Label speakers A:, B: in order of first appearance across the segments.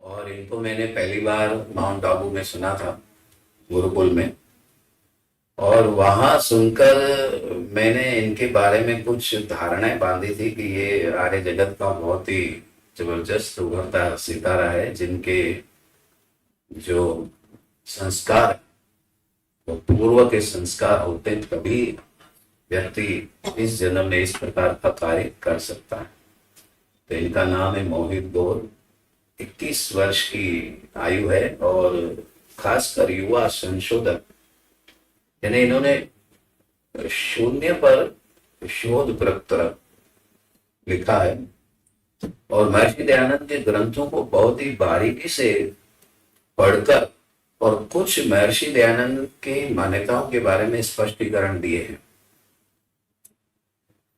A: और इनको मैंने पहली बार माउंट आबू में सुना था, गुरुकुल में। और वहाँ सुनकर मैंने इनके बारे में कुछ धारणाएं बांधी थी कि ये आर्य जगत का बहुत ही जबरदस्त उभरता सितारा है, जिनके जो संस्कार, वो पूर्व के संस्कार होते हैं, तभी व्यक्ति इस जन्म में इस प्रकार का कार्य कर सकता है। तो इनका नाम है मोहित गौर। 21 वर्ष की आयु है और खासकर युवा संशोधक, यानी इन्होंने शून्य पर शोध पत्र लिखा है और महर्षि दयानंद के ग्रंथों को बहुत ही बारीकी से पढ़कर और कुछ महर्षि दयानंद की मान्यताओं के बारे में स्पष्टीकरण दिए हैं।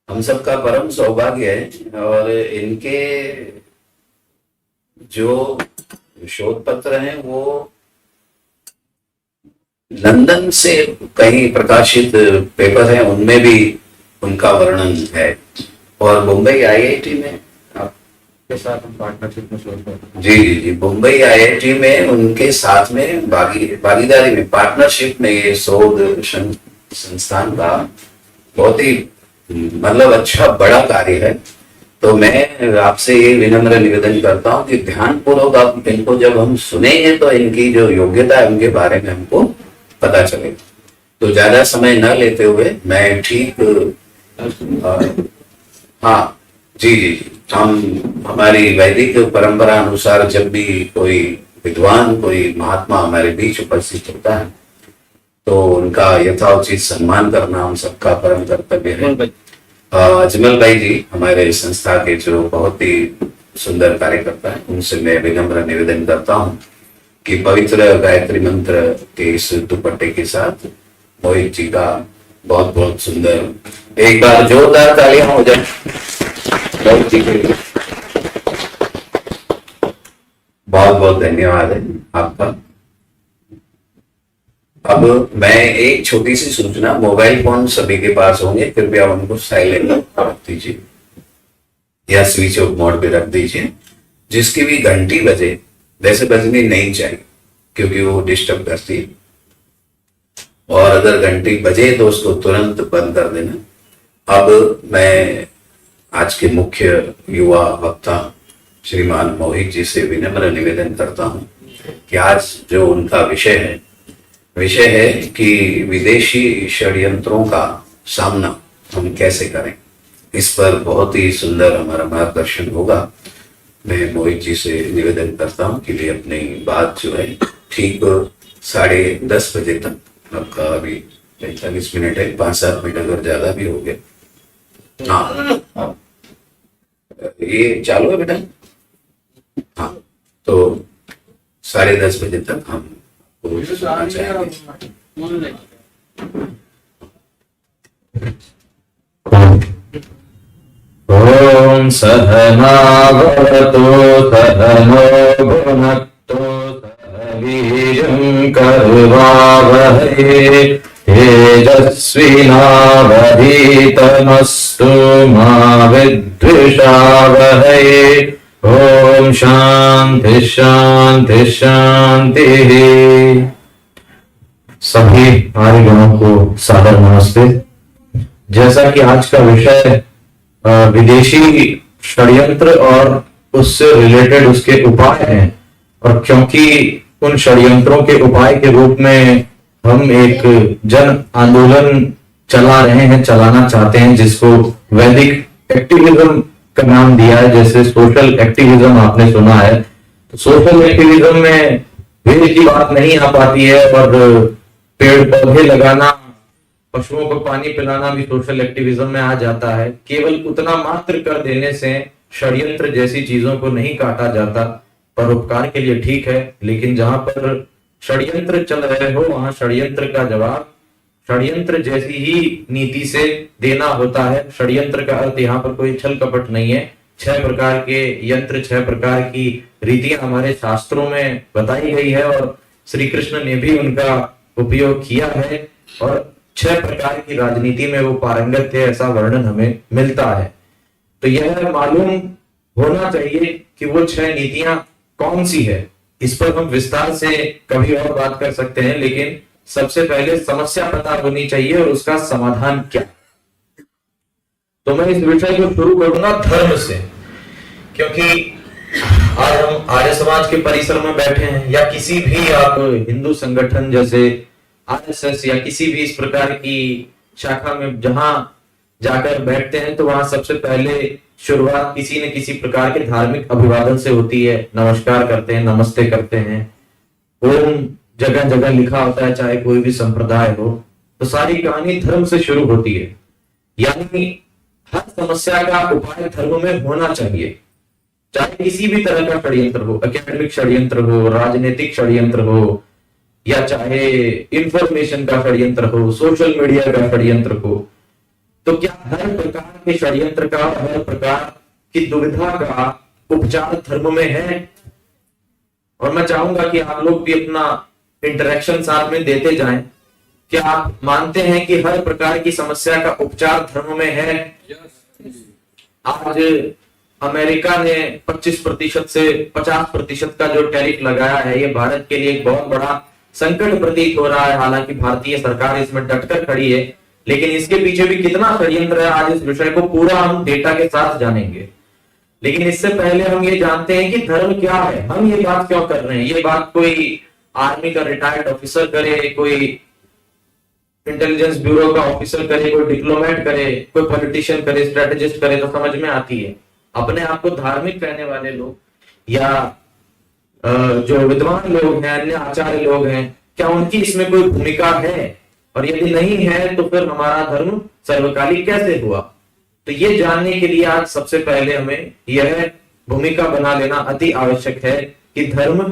A: हम सबका परम सौभाग्य है और इनके जो शोध पत्र हैं वो लंदन से कहीं प्रकाशित पेपर हैं, उनमें भी उनका वर्णन है। और मुंबई आईआईटी में
B: के साथ हम पार्टनरशिप में शोध करते हैं।
A: जी जी जी, मुंबई आईआईटी में उनके साथ में भागीदारी में, पार्टनरशिप में ये शोध संस्थान का बहुत ही मतलब अच्छा बड़ा कार्य है। तो मैं आपसे ये विनम्र निवेदन करता हूँ कि ध्यान पूर्वक आप इनको जब हम सुनेंगे तो इनकी जो योग्यता है उनके बारे में हमको पता चलेगा। तो ज्यादा समय न लेते हुए मैं ठीक हाँ जी जी जी, हम हमारी वैदिक परंपरा अनुसार जब भी कोई विद्वान, कोई महात्मा हमारे बीच उपस्थित होता है तो उनका यथाउचित सम्मान करना हम सबका परम कर्तव्य है। अजमल भाई जी हमारे संस्था के जो बहुत ही सुंदर कार्यकर्ता है, उनसे मैं विनम्र निवेदन करता हूँ कि पवित्र गायत्री मंत्र के इस दुपट्टे के साथ मोहित जी का बहुत बहुत सुंदर, एक बार जोरदार तालियां हो जाए मोहित जी के लिए। बहुत बहुत धन्यवाद है आपका। अब मैं एक छोटी सी सूचना, मोबाइल फोन सभी के पास होंगे, कृपया उनको साइलेंट रख दीजिए या स्विच ऑफ मोड पे रख दीजिए। जिसकी भी घंटी बजे, वैसे बजनी नहीं चाहिए क्योंकि वो डिस्टर्ब करती है, और अगर घंटी बजे तो उसको तुरंत बंद कर देना। अब मैं आज के मुख्य युवा वक्ता श्रीमान मोहित जी से विनम्र निवेदन करता हूं कि आज जो उनका विषय है कि विदेशी षड्यंत्रों का सामना हम कैसे करें, इस पर बहुत ही सुंदर हमारा मार्गदर्शन होगा। मैं मोहित जी से निवेदन करता हूं कि वे अपनी बात जो है ठीक 10:30 बजे तक, आपका अभी 45 मिनट है, 5-7 मिनट अगर ज्यादा भी हो गए। हाँ, ये चालू है बेटा? हाँ, तो 10:30 बजे तक हम
B: ओम सहनावतु सहनो भुनक्तु सह वीर्यं करवावहै तेजस्विनावधीतमस्तु मा विद्विषावहै। ओम शांति शांति शांति। सभी आर्यगणों को सादर नमस्ते। जैसा कि आज का विषय विदेशी षड्यंत्र और उससे रिलेटेड उसके उपाय हैं, और क्योंकि उन षड्यंत्रों के उपाय के रूप में हम एक जन आंदोलन चलाना चाहते हैं, जिसको वैदिक एक्टिविज्म का नाम दिया है। जैसे सोशल एक्टिविज्म आपने सुना है, तो सोशल एक्टिविज्म में वेद की बात नहीं आ पाती है, और पेड़ पौधे लगाना, पशुओं को पानी पिलाना भी सोशल एक्टिविज्म में आ जाता है। केवल उतना मात्र कर देने से षड्यंत्र जैसी चीजों को नहीं काटा जाता। परोपकार के लिए ठीक है, लेकिन जहां पर षड्यंत्र चल रहे हो वहां षड्यंत्र का जवाब षड्यंत्र जैसी ही नीति से देना होता है। षड्यंत्र का अर्थ यहाँ पर कोई छल कपट नहीं है। 6 प्रकार के यंत्र, 6 प्रकार की रीतियां हमारे शास्त्रों में बताई गई है, और श्री कृष्ण ने भी उनका उपयोग किया है, और 6 प्रकार की राजनीति में वो पारंगत थे, ऐसा वर्णन हमें मिलता है। तो यह मालूम होना चाहिए कि वो 6 नीतियां कौन सी है, इस पर हम विस्तार से कभी और बात कर सकते हैं, लेकिन सबसे पहले समस्या पता होनी चाहिए और उसका समाधान क्या। तो मैं इस विषय को शुरू करूंगा धर्म से, क्योंकि आज हम आर्य समाज के परिसर में बैठे हैं, या किसी भी आप हिंदू संगठन जैसे आरएसएस या किसी भी इस प्रकार की शाखा में जहां जाकर बैठते हैं, तो वहां सबसे पहले शुरुआत किसी न किसी प्रकार के धार्मिक अभिवादन से होती है। नमस्कार करते हैं, नमस्ते करते हैं, ओम जगह जगह लिखा होता है, चाहे कोई भी संप्रदाय हो। तो सारी कहानी धर्म से शुरू होती है, यानी हर समस्या का उपाय धर्म में होना चाहिए, चाहे किसी भी तरह का षड्यंत्र हो, एकेडमिक षड्यंत्र हो, राजनीतिक षड्यंत्र हो, या चाहे इंफॉर्मेशन का षड्यंत्र हो, सोशल मीडिया का षड्यंत्र हो। तो क्या हर प्रकार के षड्यंत्र का, हर प्रकार की दुविधा का उपचार धर्म में है? और मैं चाहूंगा कि आप लोग भी अपना इंटरेक्शन साथ में देते जाएं। क्या आप मानते हैं कि हर प्रकार की समस्या का उपचार धर्म में है? आज अमेरिका ने 25% से 50% का जो टैरिफ लगाया है, ये भारत के लिए एक बहुत बड़ा संकट प्रतीत हो रहा है। हालांकि भारतीय सरकार इसमें डटकर खड़ी है, लेकिन इसके पीछे भी कितना षड्यंत्र है, आज इस विषय को पूरा हम डेटा के साथ जानेंगे। लेकिन इससे पहले हम ये जानते हैं कि धर्म क्या है, हम ये बात क्यों कर रहे हैं। ये बात कोई आर्मी का रिटायर्ड ऑफिसर करे, कोई इंटेलिजेंस ब्यूरो का ऑफिसर करे, कोई डिप्लोमेट करे, कोई पॉलिटिशियन करे, स्ट्रेटेजिस्ट करे, तो समझ में आती है। अपने आप को धार्मिक कहने वाले लोग या जो विद्वान लोग हैं, अन्य आचार्य लोग हैं, क्या उनकी इसमें कोई भूमिका है? और यदि नहीं है तो फिर हमारा धर्म सर्वकालिक कैसे हुआ? तो ये जानने के लिए आज सबसे पहले हमें यह भूमिका बना लेना अति आवश्यक है कि धर्म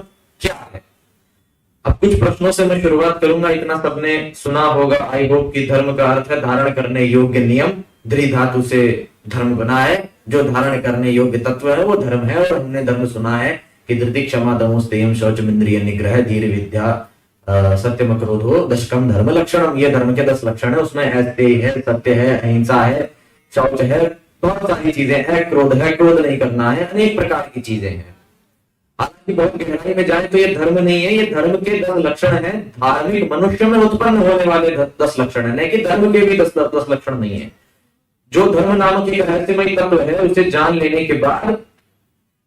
B: क्या है। अब कुछ प्रश्नों से मैं शुरुआत करूंगा। इतना सबने सुना होगा, आई होप, कि धर्म का अर्थ है धारण करने योग्य नियम। धृ धातु से धर्म बना है, जो धारण करने योग्य तत्व है वो धर्म है। और हमने धर्म सुना है कि धृति, क्षमा, दमो, स्तेयम, शौचम, इंद्रिय निग्रह, धीर, विद्या, सत्यम, क्रोधो, दशकम धर्म लक्षणम। ये धर्म के 10 लक्षण है। उसमें ऐसे है, सत्य है, अहिंसा है, शौच है, बहुत सारी चीजें हैं, क्रोध है, क्रोध नहीं करना है, अनेक प्रकार की चीजें हैं। हालांकि बहुत गहराई में जाए तो ये धर्म नहीं है, ये धर्म के 10 लक्षण हैं। धार्मिक मनुष्य में उत्पन्न होने वाले 10 लक्षण है, नहीं कि धर्म के भी 10 लक्षण नहीं है। जो धर्म नामक एक रहस्यमय तत्व है, उसे जान लेने के बाद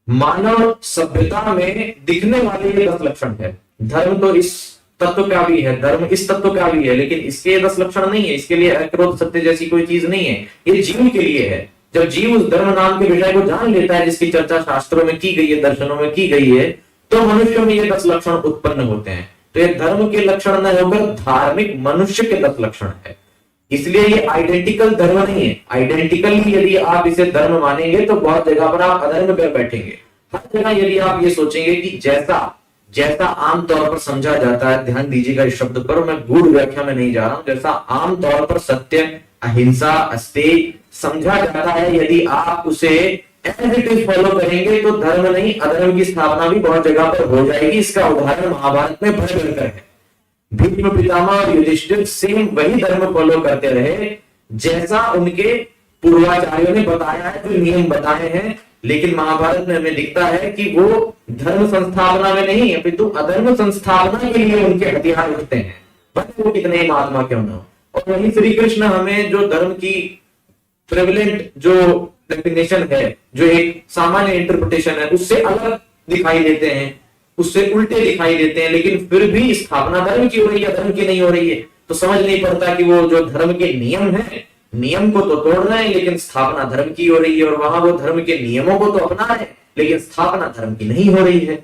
B: मानव सभ्यता में दिखने वाले ये 10 लक्षण है। धर्म तो इस तत्व का भी है, धर्म इस तत्व का भी है, लेकिन इसके 10 लक्षण नहीं है। इसके लिए अक्रोध, सत्य जैसी कोई चीज नहीं है। ये जीव के लिए है। जब जीव उस धर्म नाम के विषय को जान लेता है, जिसकी चर्चा शास्त्रों में की गई है, दर्शनों में की गई है, तो मनुष्य में ये 10 लक्षण उत्पन्न होते हैं। तो ये धर्म के लक्षण न होकर धार्मिक मनुष्य के 10 लक्षण है। इसलिए ये आइडेंटिकल धर्म नहीं है। आइडेंटिकली यदि आप इसे धर्म मानेंगे तो बहुत जगह पर आप अधर्म पर बैठेंगे। हर जगह यदि आप ये सोचेंगे कि जैसा आमतौर पर समझा जाता है, ध्यान दीजिएगा इस शब्द पर, मैं गूढ़ व्याख्या में नहीं जा रहा हूं, जैसा आमतौर पर सत्य, अहिंसा, अस्तेय समझा जाता है, यदि आप उसे एज इट इज फॉलो करेंगे तो धर्म नहीं अधर्म की स्थापना भी बहुत जगह पर हो जाएगी। इसका उदाहरण महाभारत में भर भर है। भीष्म पितामह और युधिष्ठिर सेम वही धर्म फॉलो करते रहे जैसा उनके पूर्वाचार्यों ने बताया है, जो नियम बताए हैं। लेकिन महाभारत में हमें दिखता है कि वो धर्म संस्थापना में नहीं है, अपितु अधर्म संस्थापना के लिए उनके हथियार उठते हैं, भले वो कितने महात्मा क्यों न हो। और वही श्री कृष्ण हमें जो धर्म की प्रेवलेंट जो डेफिनेशन है, जो एक सामान्य इंटरप्रिटेशन है, उससे अलग दिखाई देते हैं, उससे उल्टे दिखाई देते हैं। लेकिन फिर भी स्थापना धर्म की हो रही है, धर्म की नहीं हो रही है। तो समझ नहीं पड़ता कि वो जो धर्म के नियम है, नियम को तो तोड़ रहे हैं, लेकिन स्थापना धर्म की हो रही है। और वहां वो धर्म के नियमों को तो अपना रहे हैं, लेकिन स्थापना धर्म की नहीं हो रही है।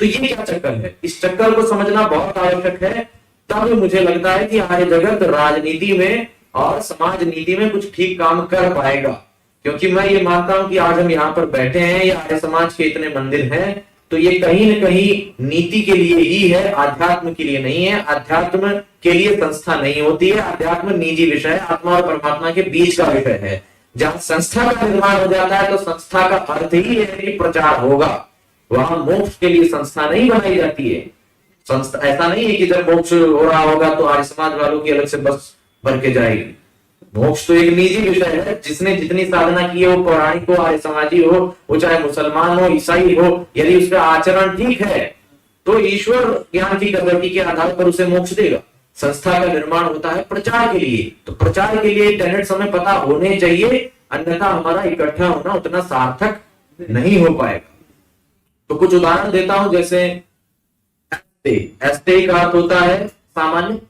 B: तो ये क्या चक्कर है? इस चक्कर को समझना बहुत आवश्यक है। तब मुझे लगता है कि आर्य जगत राजनीति में और समाज नीति में कुछ ठीक काम कर पाएगा। क्योंकि मैं ये मानता हूं कि आज हम यहाँ पर बैठे हैं, या आर्य समाज के इतने मंदिर हैं, तो ये कहीं न कहीं नीति के लिए ही है, आध्यात्म के लिए नहीं है। आध्यात्म के लिए संस्था नहीं होती है। आध्यात्म निजी विषय है, आत्मा और परमात्मा के बीच का विषय है। जहां संस्था का निर्माण हो जाता है तो संस्था का अर्थ ही है कि प्रचार होगा। वहां मोक्ष के लिए संस्था नहीं बनाई जाती है। संस्था ऐसा नहीं है कि जब मोक्ष हो रहा होगा तो आर्य समाज वालों की अलग से बस भर के जाएगी। मोक्ष तो एक निजी विषय है, जिसने जितनी साधना की है, वो पौराणिक हो, आर्य समाजी हो, वो चाहे मुसलमान हो, ईसाई हो, यदि उसका आचरण ठीक है तो ईश्वर ज्ञान की कसौटी के आधार पर उसे मोक्ष देगा। संस्था का निर्माण होता है प्रचार के लिए, तो प्रचार के लिए टेनेट्स हमें पता होने चाहिए, अन्यथा हमारा इकट्ठा होना उतना सार्थक नहीं हो पाएगा। तो कुछ उदाहरण देता हूं, जैसे एस्टे का अर्थ होता है सामान्य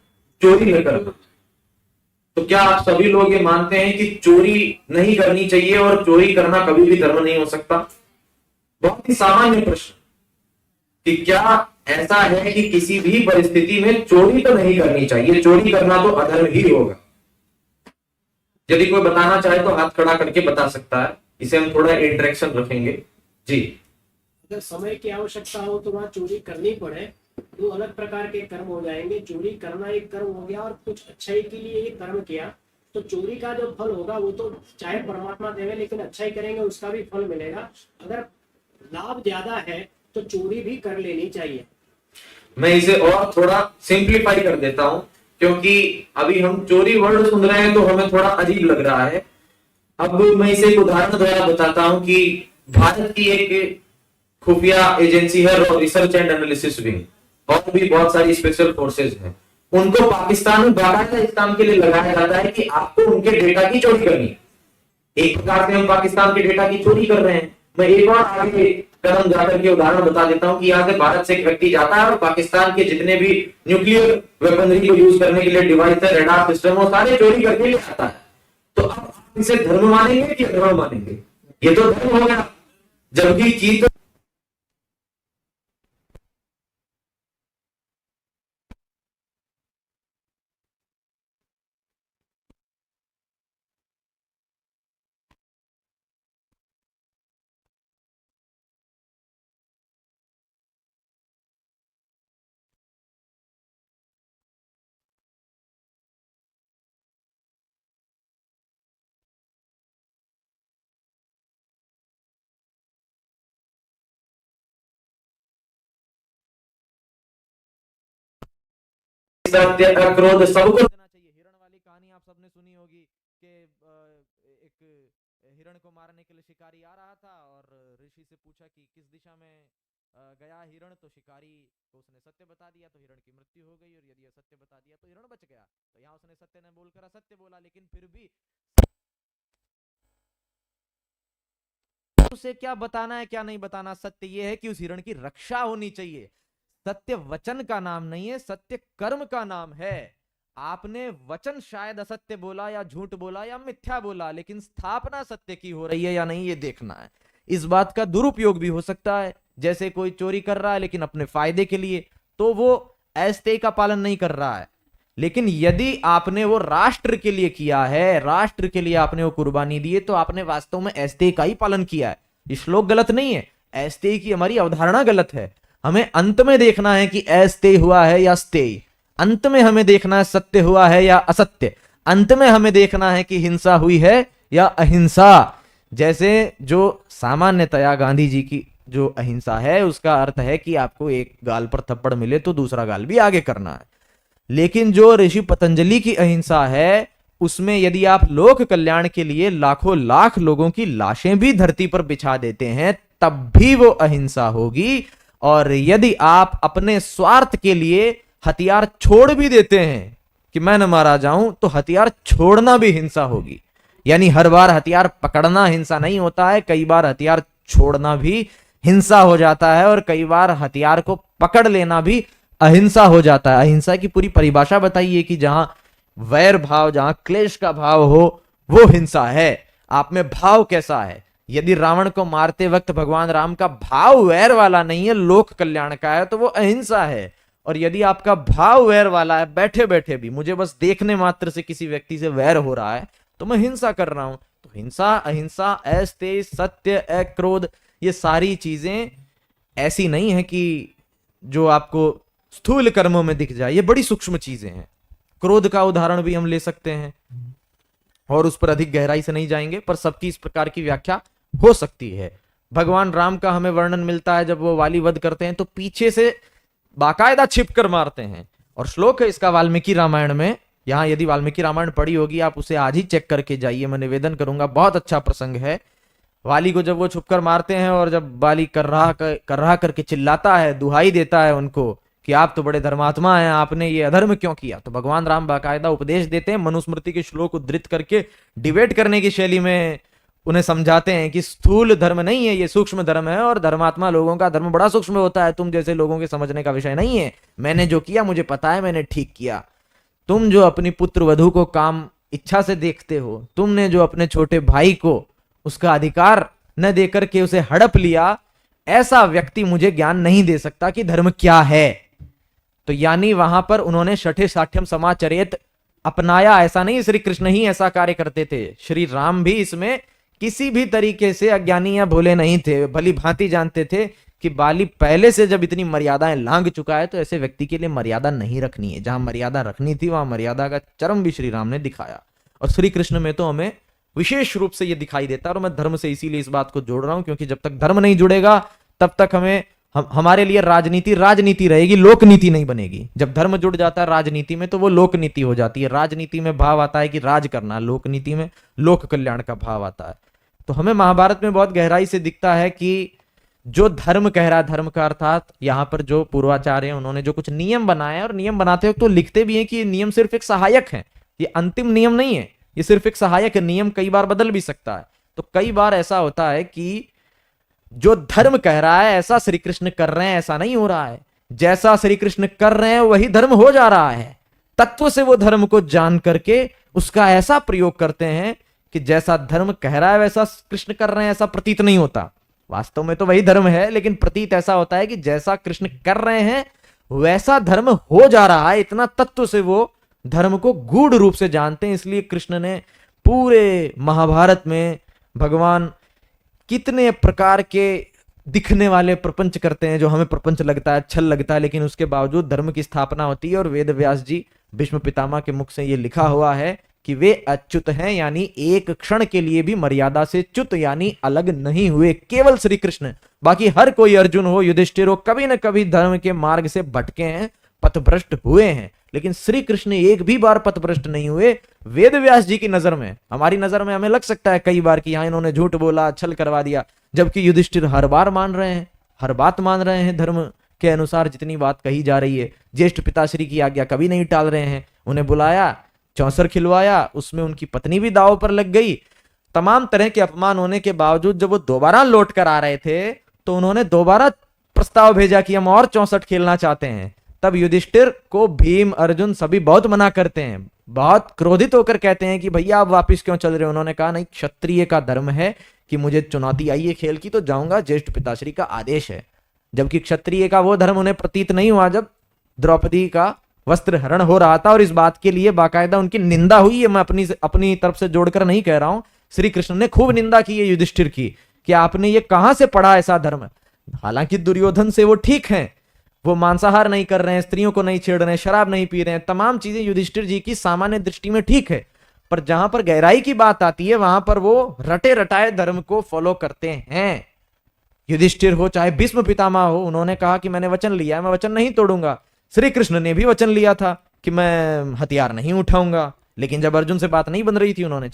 B: चोरी न करना। तो क्या आप सभी लोग ये मानते हैं कि चोरी नहीं करनी चाहिए और चोरी करना कभी भी धर्म नहीं हो सकता? बहुत ही सामान्य प्रश्न कि क्या ऐसा है कि किसी भी परिस्थिति में चोरी तो नहीं करनी चाहिए, चोरी करना तो अधर्म ही होगा? यदि कोई बताना चाहे तो हाथ खड़ा करके बता सकता है, इसे हम थोड़ा इंटरेक्शन रखेंगे जी।
C: अगर समय की आवश्यकता हो तो वहां चोरी करनी पड़े, दो अलग प्रकार के कर्म हो जाएंगे। चोरी करना एक कर्म हो गया और कुछ अच्छाई के लिए एक कर्म किया, तो चोरी का जो फल होगा वो तो चाहे परमात्मा देवे, लेकिन अच्छाई करेंगे उसका भी फल मिलेगा। अगर लाभ ज्यादा है तो चोरी भी कर लेनी चाहिए।
B: मैं इसे और थोड़ा सिंप्लीफाई कर देता हूं, क्योंकि अभी हम चोरी वर्ड सुन रहे हैं तो हमें थोड़ा अजीब लग रहा है। अब मैं इसे एक उदाहरण द्वारा बताता हूं कि भारत की एक खुफिया एजेंसी है रिसर्च एंड एनालिसिस विंग, और भी बहुत सारी स्पेशल फोर्सेज हैं। उनको पाकिस्तान में बाकायदा इस काम के लिए लगाया जाता है कि आपको उनके डेटा की चोरी करनी है। एक प्रकार से हम पाकिस्तान के डेटा की चोरी कर रहे हैं। मैं एक और आगे कदम जाकर के उदाहरण बता देता हूं कि यहाँ से भारत से एक व्यक्ति जाता है और पाकिस्तान के जितने भी न्यूक्लियर वेपनरी को यूज करने के लिए डिवाइस है, रडार सिस्टम, वो सारे चोरी करके ले आता है। तो अब आप इसे धर्म मानेंगे कि अधर्म मानेंगे? ये तो धर्म हो गया, जबकि की तो सत्य क्रोध सबको
D: देना चाहिए। हिरण वाली कहानी आप सबने सुनी होगी कि एक हिरण को मारने के लिए शिकारी आ रहा था और ऋषि से पूछा कि किस दिशा में गया हिरण, तो शिकारी को उसने सत्य बता दिया, तो हिरण की मृत्यु हो गई। और यदि सत्य बता दिया तो हिरण बच गया। तो यहाँ उसने सत्य न बोलकर असत्य बोला, लेकिन फिर भी उसे क्या बताना है क्या नहीं बताना। सत्य यह है कि उस हिरण की रक्षा होनी चाहिए। सत्य वचन का नाम नहीं है, सत्य कर्म का नाम है। आपने वचन शायद असत्य बोला या झूठ बोला या मिथ्या बोला, लेकिन स्थापना सत्य की हो रही है या नहीं ये देखना है। इस बात का दुरुपयोग भी हो सकता है, जैसे कोई चोरी कर रहा है लेकिन अपने फायदे के लिए, तो वो ऐस्ते का पालन नहीं कर रहा है। लेकिन यदि आपने वो राष्ट्र के लिए किया है, राष्ट्र के लिए आपने वो कुर्बानी दी है, तो आपने वास्तव में ऐस्ते का ही पालन किया है। ये श्लोक गलत नहीं है, ऐस्ते की हमारी अवधारणा गलत है। हमें अंत में देखना है कि अस्तेय हुआ है या स्तेय। अंत में हमें देखना है सत्य हुआ है या असत्य। अंत में हमें देखना है कि हिंसा हुई है या अहिंसा। जैसे जो सामान्यतया गांधी जी की जो अहिंसा है, उसका अर्थ है कि आपको एक गाल पर थप्पड़ मिले तो दूसरा गाल भी आगे करना है। लेकिन जो ऋषि पतंजलि की अहिंसा है, उसमें यदि आप लोक कल्याण के लिए लाखों लाख लोगों की लाशें भी धरती पर बिछा देते हैं, तब भी वो अहिंसा होगी। और यदि आप अपने स्वार्थ के लिए हथियार छोड़ भी देते हैं कि मैं न मारा जाऊं, तो हथियार छोड़ना भी हिंसा होगी। यानी हर बार हथियार पकड़ना हिंसा नहीं होता है, कई बार हथियार छोड़ना भी हिंसा हो जाता है, और कई बार हथियार को पकड़ लेना भी अहिंसा हो जाता है। अहिंसा की पूरी परिभाषा बताइए कि जहां वैर भाव, जहां क्लेश का भाव हो, वो हिंसा है। आप में भाव कैसा है? यदि रावण को मारते वक्त भगवान राम का भाव वैर वाला नहीं है, लोक कल्याण का है, तो वो अहिंसा है। और यदि आपका भाव वैर वाला है, बैठे बैठे भी मुझे बस देखने मात्र से किसी व्यक्ति से वैर हो रहा है, तो मैं हिंसा कर रहा हूं। तो हिंसा, अहिंसा, अस्तेय, सत्य, अक्रोध, ये सारी चीजें ऐसी नहीं है कि जो आपको स्थूल कर्मों में दिख जाए, ये बड़ी सूक्ष्म चीजें हैं। क्रोध का उदाहरण भी हम ले सकते हैं, और उस पर अधिक गहराई से नहीं जाएंगे, पर सबकी इस प्रकार की व्याख्या हो सकती है। भगवान राम का हमें वर्णन मिलता है, जब वो वाली वध करते हैं तो पीछे से बाकायदा छिप कर मारते हैं, और श्लोक है इसका वाल्मीकि रामायण में यहाँ यदि वाल्मीकि रामायण पढ़ी होगी, आप उसे आज ही चेक करके जाइए, मैं निवेदन करूंगा, बहुत अच्छा प्रसंग है। वाली को जब वो छुपकर मारते हैं और जब वाली कर रहा करके चिल्लाता है, दुहाई देता है उनको कि आप तो बड़े धर्मात्मा हैं, आपने ये अधर्म क्यों किया, तो भगवान राम बाकायदा उपदेश देते हैं, मनुस्मृति के श्लोक उद्धृत करके डिबेट करने की शैली में उन्हें समझाते हैं कि स्थूल धर्म नहीं है, ये सूक्ष्म धर्म है, और धर्मात्मा लोगों का धर्म बड़ा सूक्ष्म होता है, तुम जैसे लोगों के समझने का विषय नहीं है। मैंने जो किया मुझे पता है, मैंने ठीक किया। तुम जो अपनी पुत्र वधू को काम इच्छा से देखते हो, तुमने जो अपने छोटे भाई को उसका अधिकार न देकर के उसे हड़प लिया, ऐसा व्यक्ति मुझे ज्ञान नहीं दे सकता कि धर्म क्या है। तो यानी वहां पर उन्होंने छठे साठ्यम समाचरित अपनाया, ऐसा नहीं श्री कृष्ण ही ऐसा कार्य करते थे, श्री राम भी इसमें किसी भी तरीके से अज्ञानी या भोले नहीं थे, भली भांति जानते थे कि बाली पहले से जब इतनी मर्यादाएं लांघ चुका है तो ऐसे व्यक्ति के लिए मर्यादा नहीं रखनी है। जहां मर्यादा रखनी थी वहां मर्यादा का चरम भी श्री राम ने दिखाया, और श्री कृष्ण में तो हमें विशेष रूप से यह दिखाई देता है। और मैं धर्म से इसीलिए इस बात को जोड़ रहा हूं क्योंकि जब तक धर्म नहीं जुड़ेगा तब तक हमारे लिए राजनीति रहेगी, लोकनीति नहीं बनेगी। जब धर्म जुड़ जाता है राजनीति में तो वो लोकनीति हो जाती है। राजनीति में भाव आता है कि राज करना, लोकनीति में लोक कल्याण का भाव आता है। तो हमें महाभारत में बहुत गहराई से दिखता है कि जो धर्म कह रहा है, धर्म का अर्थात यहाँ पर जो पूर्वाचार्य हैं उन्होंने जो कुछ नियम बनाए, और नियम बनाते वक्त तो लिखते भी हैं कि ये नियम सिर्फ एक सहायक है, ये अंतिम नियम नहीं है, ये सिर्फ एक सहायक है, नियम कई बार बदल भी सकता है। तो कई बार ऐसा होता है कि जो धर्म कह रहा है ऐसा श्री कृष्ण कर रहे हैं, ऐसा नहीं हो रहा है। जैसा श्री कृष्ण कर रहे हैं वही धर्म हो जा रहा है। तत्व से वो धर्म को जान करके उसका ऐसा प्रयोग करते हैं कि जैसा धर्म कह रहा है वैसा कृष्ण कर रहे हैं, ऐसा प्रतीत नहीं होता। वास्तव में तो वही धर्म है, लेकिन प्रतीत ऐसा होता है कि जैसा कृष्ण कर रहे हैं वैसा धर्म हो जा रहा है। इतना तत्व से वो धर्म को गूढ़ रूप से जानते हैं। इसलिए कृष्ण ने पूरे महाभारत में भगवान कितने प्रकार के दिखने वाले प्रपंच करते हैं, जो हमें प्रपंच लगता है, छल लगता है, लेकिन उसके बावजूद धर्म की स्थापना होती है। और वेद व्यास जी भीष्म पितामह के मुख से ये लिखा हुआ है कि वे अच्युत हैं, यानी एक क्षण के लिए भी मर्यादा से च्युत यानी अलग नहीं हुए। केवल श्री कृष्ण, बाकी हर कोई अर्जुन हो, युधिष्ठिर हो, कभी न कभी धर्म के मार्ग से भटके हैं, पथभ्रष्ट हुए हैं, लेकिन श्री कृष्ण एक भी बार पथभ्रष्ट नहीं हुए। वेद व्यास जी की नजर में, हमारी नजर में हमें लग सकता है कई बार कि यहाँ इन्होंने झूठ बोला, छल करवा दिया, जबकि युधिष्ठिर हर बार मान रहे हैं, हर बात मान रहे हैं, धर्म के अनुसार जितनी बात कही जा रही है। ज्येष्ठ पिताश्री की आज्ञा कभी नहीं टाल रहे हैं। उन्हें बुलाया, चौसर खिलवाया, उसमें उनकी पत्नी भी दांव पर लग गई। तमाम तरह के अपमान होने के बावजूद जब वो दोबारा लौट कर आ रहे थे तो उन्होंने दोबारा प्रस्ताव भेजा कि हम और 64 खेलना चाहते हैं। तब युधिष्ठिर को भीम, अर्जुन सभी बहुत मना करते हैं, बहुत क्रोधित होकर कहते हैं कि भैया आप वापिस क्यों चल रहे हो। उन्होंने कहा नहीं, क्षत्रिय का धर्म है कि मुझे चुनौती आई है खेल की तो जाऊंगा, ज्येष्ठ पिताश्री का आदेश है। जबकि क्षत्रिय का वो धर्म उन्हें प्रतीत नहीं हुआ जब द्रौपदी का वस्त्र हरण हो रहा था, और इस बात के लिए बाकायदा उनकी निंदा हुई है। मैं अपनी तरफ से जोड़कर नहीं कह रहा हूं, श्री कृष्ण ने खूब निंदा की है युधिष्ठिर की कि आपने ये कहां से पढ़ा ऐसा धर्म। हालांकि दुर्योधन से वो ठीक है, वो मांसाहार नहीं कर रहे हैं, स्त्रियों को नहीं छेड़ रहे हैं, शराब नहीं पी रहे हैं, तमाम चीजें युधिष्ठिर जी की सामान्य दृष्टि में ठीक है। पर जहां पर गहराई की बात आती है वहां पर वो रटे रटाए धर्म को फॉलो करते हैं। युधिष्ठिर हो चाहे भीष्म पितामह हो, उन्होंने कहा कि मैंने वचन लिया है, मैं वचन नहीं तोड़ूंगा। श्री कृष्ण ने भी वचन लिया था कि मैं हथियार नहीं उठाऊंगा, लेकिन जब अर्जुन से बात नहीं बन रही थी उन्होंने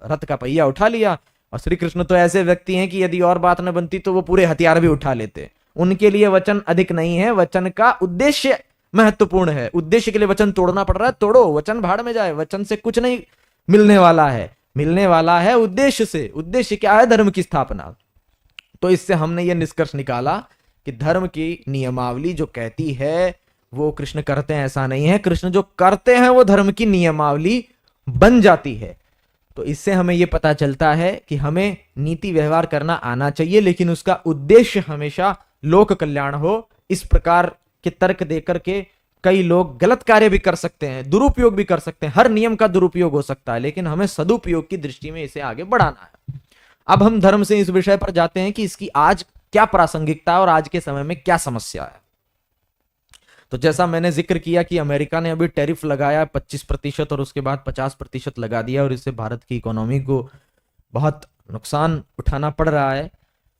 D: रथ का पहिया उठा लिया। और श्री कृष्ण तो ऐसे व्यक्ति हैं कि यदि और बात न बनती तो वो पूरे हथियार भी उठा लेते। उनके लिए वचन अधिक नहीं है, वचन का उद्देश्य महत्वपूर्ण है। उद्देश्य के लिए वचन तोड़ना पड़ रहा है, तोड़ो, वचन भाड़ में जाए, वचन से कुछ नहीं मिलने वाला है, मिलने वाला है उद्देश्य से। उद्देश्य क्या है? धर्म की स्थापना। तो इससे हमने ये निष्कर्ष निकाला कि धर्म की नियमावली जो कहती है वो कृष्ण करते हैं, ऐसा नहीं है। कृष्ण जो करते हैं वो धर्म की नियमावली बन जाती है। तो इससे हमें यह पता चलता है कि हमें नीति व्यवहार करना आना चाहिए, लेकिन उसका उद्देश्य हमेशा लोक कल्याण हो। इस प्रकार के तर्क देकर के कई लोग गलत कार्य भी कर सकते हैं, दुरुपयोग भी कर सकते हैं। हर नियम का दुरुपयोग हो सकता है, लेकिन हमें सदुपयोग की दृष्टि में इसे आगे बढ़ाना है। अब हम धर्म से इस विषय पर जाते हैं कि इसकी आज क्या प्रासंगिकता और आज के समय में क्या समस्या है। तो जैसा मैंने जिक्र किया कि अमेरिका ने अभी टैरिफ लगाया 25% और उसके बाद 50% लगा दिया, और इससे भारत की इकोनॉमी को बहुत नुकसान उठाना पड़ रहा है।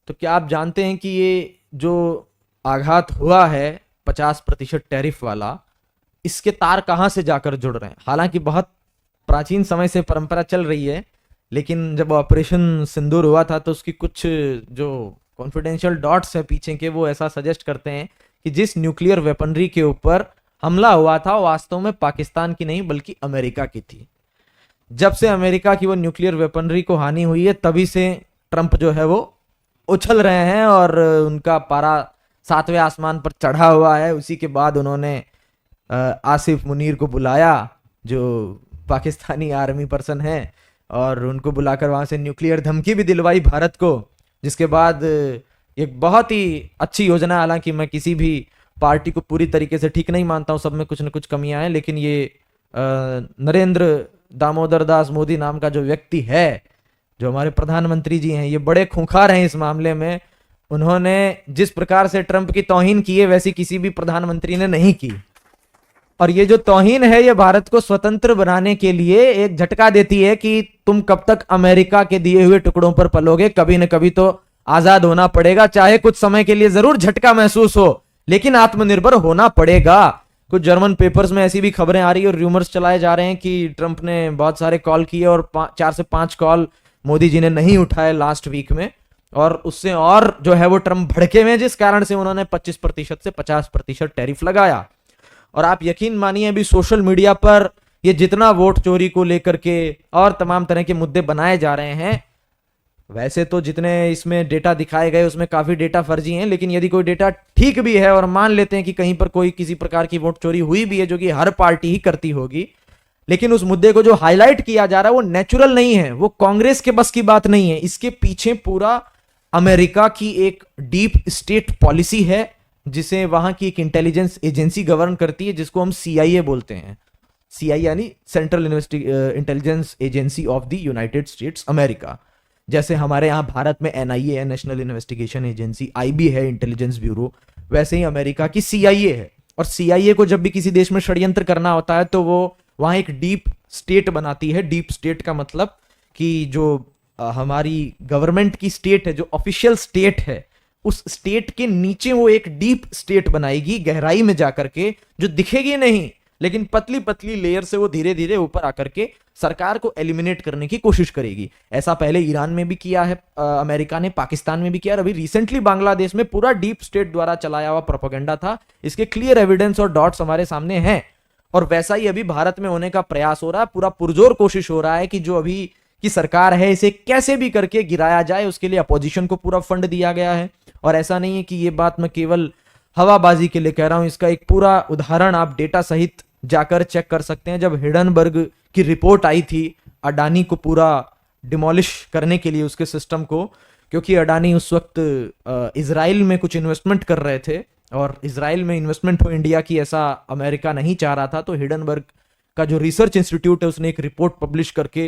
D: तो क्या आप जानते हैं कि ये जो आघात हुआ है 50% टैरिफ वाला, इसके तार कहाँ से जाकर जुड़ रहे हैं। हालांकि बहुत प्राचीन समय से परंपरा चल रही है, लेकिन जब ऑपरेशन सिंदूर हुआ था तो उसकी कुछ जो कॉन्फिडेंशियल डॉट्स है पीछे के, वो ऐसा सजेस्ट करते हैं कि जिस न्यूक्लियर वेपनरी के ऊपर हमला हुआ था वो वास्तव में पाकिस्तान की नहीं बल्कि अमेरिका की थी। जब से अमेरिका की वो न्यूक्लियर वेपनरी को हानि हुई है तभी से ट्रंप जो है वो उछल रहे हैं और उनका पारा 7वें आसमान पर चढ़ा हुआ है। उसी के बाद उन्होंने आसिफ मुनीर को बुलाया जो पाकिस्तानी आर्मी पर्सन है, और उनको बुलाकर वहां से न्यूक्लियर धमकी भी दिलवाई भारत को, जिसके बाद एक बहुत ही अच्छी योजना, हालांकि मैं किसी भी पार्टी को पूरी तरीके से ठीक नहीं मानता हूं, सब में कुछ न कुछ कमियां हैं, लेकिन ये नरेंद्र दामोदर दास मोदी नाम का जो व्यक्ति है, जो हमारे प्रधानमंत्री जी हैं, ये बड़े खूंखार हैं इस मामले में। उन्होंने जिस प्रकार से ट्रंप की तौहीन की है वैसी किसी भी प्रधानमंत्री ने नहीं की, और ये जो तौहीन है ये भारत को स्वतंत्र बनाने के लिए एक झटका देती है कि तुम कब तक अमेरिका के दिए हुए टुकड़ों पर पलोगे, कभी न कभी तो आजाद होना पड़ेगा, चाहे कुछ समय के लिए जरूर झटका महसूस हो लेकिन आत्मनिर्भर होना पड़ेगा। कुछ जर्मन पेपर्स में ऐसी भी खबरें आ रही है और रूमर्स चलाए जा रहे हैं कि ट्रंप ने बहुत सारे कॉल किए और 4 से 5 कॉल मोदी जी ने नहीं उठाए लास्ट वीक में, और उससे और जो है वो ट्रंप भड़के हुए, जिस कारण से उन्होंने 25% से 50% टैरिफ लगाया। और आप यकीन मानिए अभी सोशल मीडिया पर ये जितना वोट चोरी को लेकर के और तमाम तरह के मुद्दे बनाए जा रहे हैं, वैसे तो जितने इसमें डेटा दिखाए गए उसमें काफी डेटा फर्जी हैं, लेकिन यदि कोई डेटा ठीक भी है और मान लेते हैं कि कहीं पर कोई किसी प्रकार की वोट चोरी हुई भी है, जो कि हर पार्टी ही करती होगी, लेकिन उस मुद्दे को जो हाईलाइट किया जा रहा है वो नेचुरल नहीं है, वो कांग्रेस के बस की बात नहीं है। इसके पीछे पूरा अमेरिका की एक डीप स्टेट पॉलिसी है जिसे वहां की एक इंटेलिजेंस एजेंसी गवर्न करती है, जिसको हम CIA बोलते हैं। CIA यानी central intelligence agency of the United states America. जैसे हमारे यहाँ भारत में NIA है, नेशनल इन्वेस्टिगेशन एजेंसी, IB है, इंटेलिजेंस ब्यूरो, वैसे ही अमेरिका की CIA है। और CIA को जब भी किसी देश में षड्यंत्र करना होता है तो वो वहां एक डीप स्टेट बनाती है। डीप स्टेट का मतलब कि जो हमारी गवर्नमेंट की स्टेट है, जो ऑफिशियल स्टेट है, उस स्टेट के नीचे वो एक डीप स्टेट बनाएगी, गहराई में जाकर के, जो दिखेगी नहीं लेकिन पतली पतली लेयर से वो धीरे धीरे ऊपर आकर के सरकार को एलिमिनेट करने की कोशिश करेगी। ऐसा पहले ईरान में भी किया है अमेरिका ने, पाकिस्तान में भी किया, और अभी रिसेंटली बांग्लादेश में पूरा डीप स्टेट द्वारा चलाया हुआ प्रोपेगेंडा था। इसके क्लियर एविडेंस और डॉट्स हमारे सामने हैं, और वैसा ही अभी भारत में होने का प्रयास हो रहा है। पूरा पुरजोर कोशिश हो रहा है कि जो अभी की सरकार है इसे कैसे भी करके गिराया जाए, उसके लिए अपोजिशन को पूरा फंड दिया गया है। और ऐसा नहीं है कि ये बात मैं केवल हवाबाजी के लिए कह रहा हूं, इसका एक पूरा उदाहरण आप डेटा सहित जाकर चेक कर सकते हैं। जब हिडनबर्ग की रिपोर्ट आई थी अडानी को पूरा डिमोलिश करने के लिए उसके सिस्टम को, क्योंकि अडानी उस वक्त इजराइल में कुछ इन्वेस्टमेंट कर रहे थे और इजराइल में इन्वेस्टमेंट हो इंडिया की, ऐसा अमेरिका नहीं चाह रहा था। तो हिडनबर्ग का जो रिसर्च इंस्टीट्यूट है उसने एक रिपोर्ट पब्लिश करके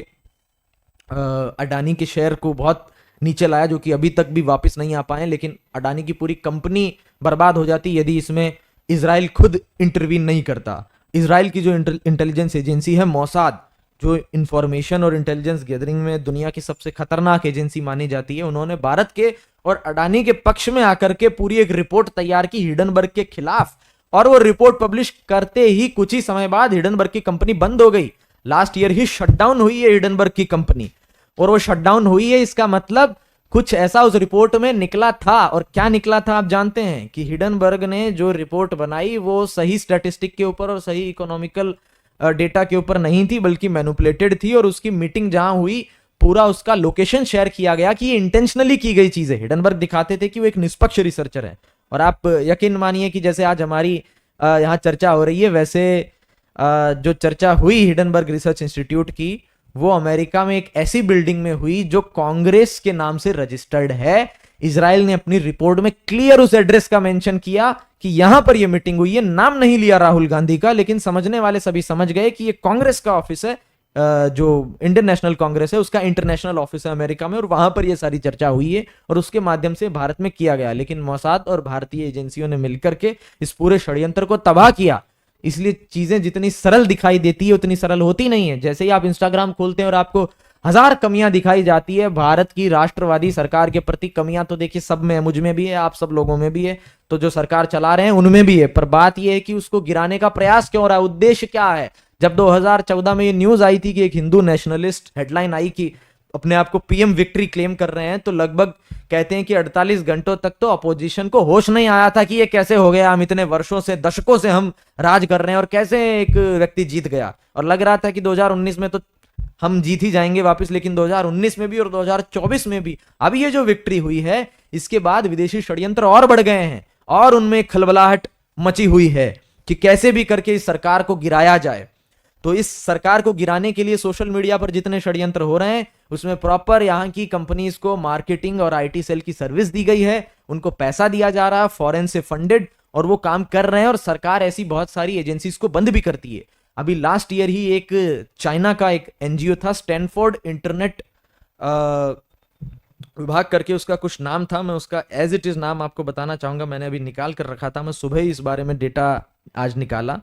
D: अडानी के शेयर को बहुत नीचे लाया, जो कि अभी तक भी वापस नहीं आ पाए। लेकिन अडानी की पूरी कंपनी बर्बाद हो जाती यदि इसमें इजराइल खुद इंटरवीन नहीं करता। इजराइल की जो इंटेलिजेंस एजेंसी है मोसाद, जो इंफॉर्मेशन और इंटेलिजेंस गैदरिंग में दुनिया की सबसे खतरनाक एजेंसी मानी जाती है, उन्होंने भारत के और अडानी के पक्ष में आकर के पूरी एक रिपोर्ट तैयार की हिडनबर्ग के खिलाफ, और वो रिपोर्ट पब्लिश करते ही कुछ ही समय बाद हिडनबर्ग की कंपनी बंद हो गई। लास्ट ईयर ही शटडाउन हुई है हिडनबर्ग की कंपनी, और वो शटडाउन हुई है इसका मतलब कुछ ऐसा उस रिपोर्ट में निकला था। और क्या निकला था आप जानते हैं कि हिडनबर्ग ने जो रिपोर्ट बनाई वो सही स्टैटिस्टिक के ऊपर और सही इकोनॉमिकल डेटा के ऊपर नहीं थी, बल्कि मैनिपुलेटेड थी। और उसकी मीटिंग जहां हुई पूरा उसका लोकेशन शेयर किया गया कि ये इंटेंशनली की गई चीज है। हिडनबर्ग दिखाते थे कि वो एक निष्पक्ष रिसर्चर है। और आप यकीन मानिए कि जैसे आज हमारी यहाँ चर्चा हो रही है, वैसे जो चर्चा हुई हिडनबर्ग रिसर्च इंस्टीट्यूट की, वो अमेरिका में एक ऐसी बिल्डिंग में हुई जो कांग्रेस के नाम से रजिस्टर्ड है। इजराइल ने अपनी रिपोर्ट में क्लियर उस एड्रेस का मेंशन किया कि यहां पर यह मीटिंग हुई है। नाम नहीं लिया राहुल गांधी का, लेकिन समझने वाले सभी समझ गए कि ये कांग्रेस का ऑफिस है, जो इंडियन नेशनल कांग्रेस है उसका इंटरनेशनल ऑफिस है अमेरिका में, और वहां पर यह सारी चर्चा हुई है और उसके माध्यम से भारत में किया गया। लेकिन मोसाद और भारतीय एजेंसियों ने मिलकर के इस पूरे षड्यंत्र को तबाह किया। इसलिए चीजें जितनी सरल दिखाई देती है उतनी सरल होती नहीं है। जैसे ही आप इंस्टाग्राम खोलते हैं और आपको हजार कमियां दिखाई जाती है। भारत की राष्ट्रवादी सरकार के प्रति कमियां तो देखिए सब में है, मुझ में भी है, आप सब लोगों में भी है, तो जो सरकार चला रहे हैं उनमें भी है। पर बात यह है कि उसको गिराने का प्रयास क्यों हो रहा है, उद्देश्य क्या है। जब 2014 में ये न्यूज आई थी कि एक हिंदू नेशनलिस्ट हेडलाइन आई कि अपने आप को पीएम विक्ट्री क्लेम कर रहे हैं, तो लगभग कहते हैं कि 48 घंटों तक तो अपोजिशन को होश नहीं आया था कि ये कैसे हो गया, हम इतने वर्षों से दशकों से हम राज कर रहे हैं और कैसे एक व्यक्ति जीत गया। और लग रहा था कि 2019 में तो हम जीत ही जाएंगे वापस, लेकिन 2019 में भी और 2024 में भी अब ये जो विक्ट्री हुई है, इसके बाद विदेशी षड्यंत्र और बढ़ गए हैं और उनमें खलबलाहट मची हुई है कि कैसे भी करके इस सरकार को गिराया जाए। तो इस सरकार को गिराने के लिए सोशल मीडिया पर जितने षड्यंत्र हो रहे हैं उसमें प्रॉपर यहाँ की कंपनीज को मार्केटिंग और आईटी सेल की सर्विस दी गई है, उनको पैसा दिया जा रहा है फॉरेन से फंडेड, और वो काम कर रहे हैं। और सरकार ऐसी बहुत सारी एजेंसीज को बंद भी करती है। अभी लास्ट ईयर ही एक चाइना का एक एनजीओ था, स्टैनफोर्ड इंटरनेट विभाग करके उसका कुछ नाम था, मैं उसका एज इट इज नाम आपको बताना चाहूंगा, मैंने अभी निकाल कर रखा था, मैं सुबह ही इस बारे में डेटा आज निकाला।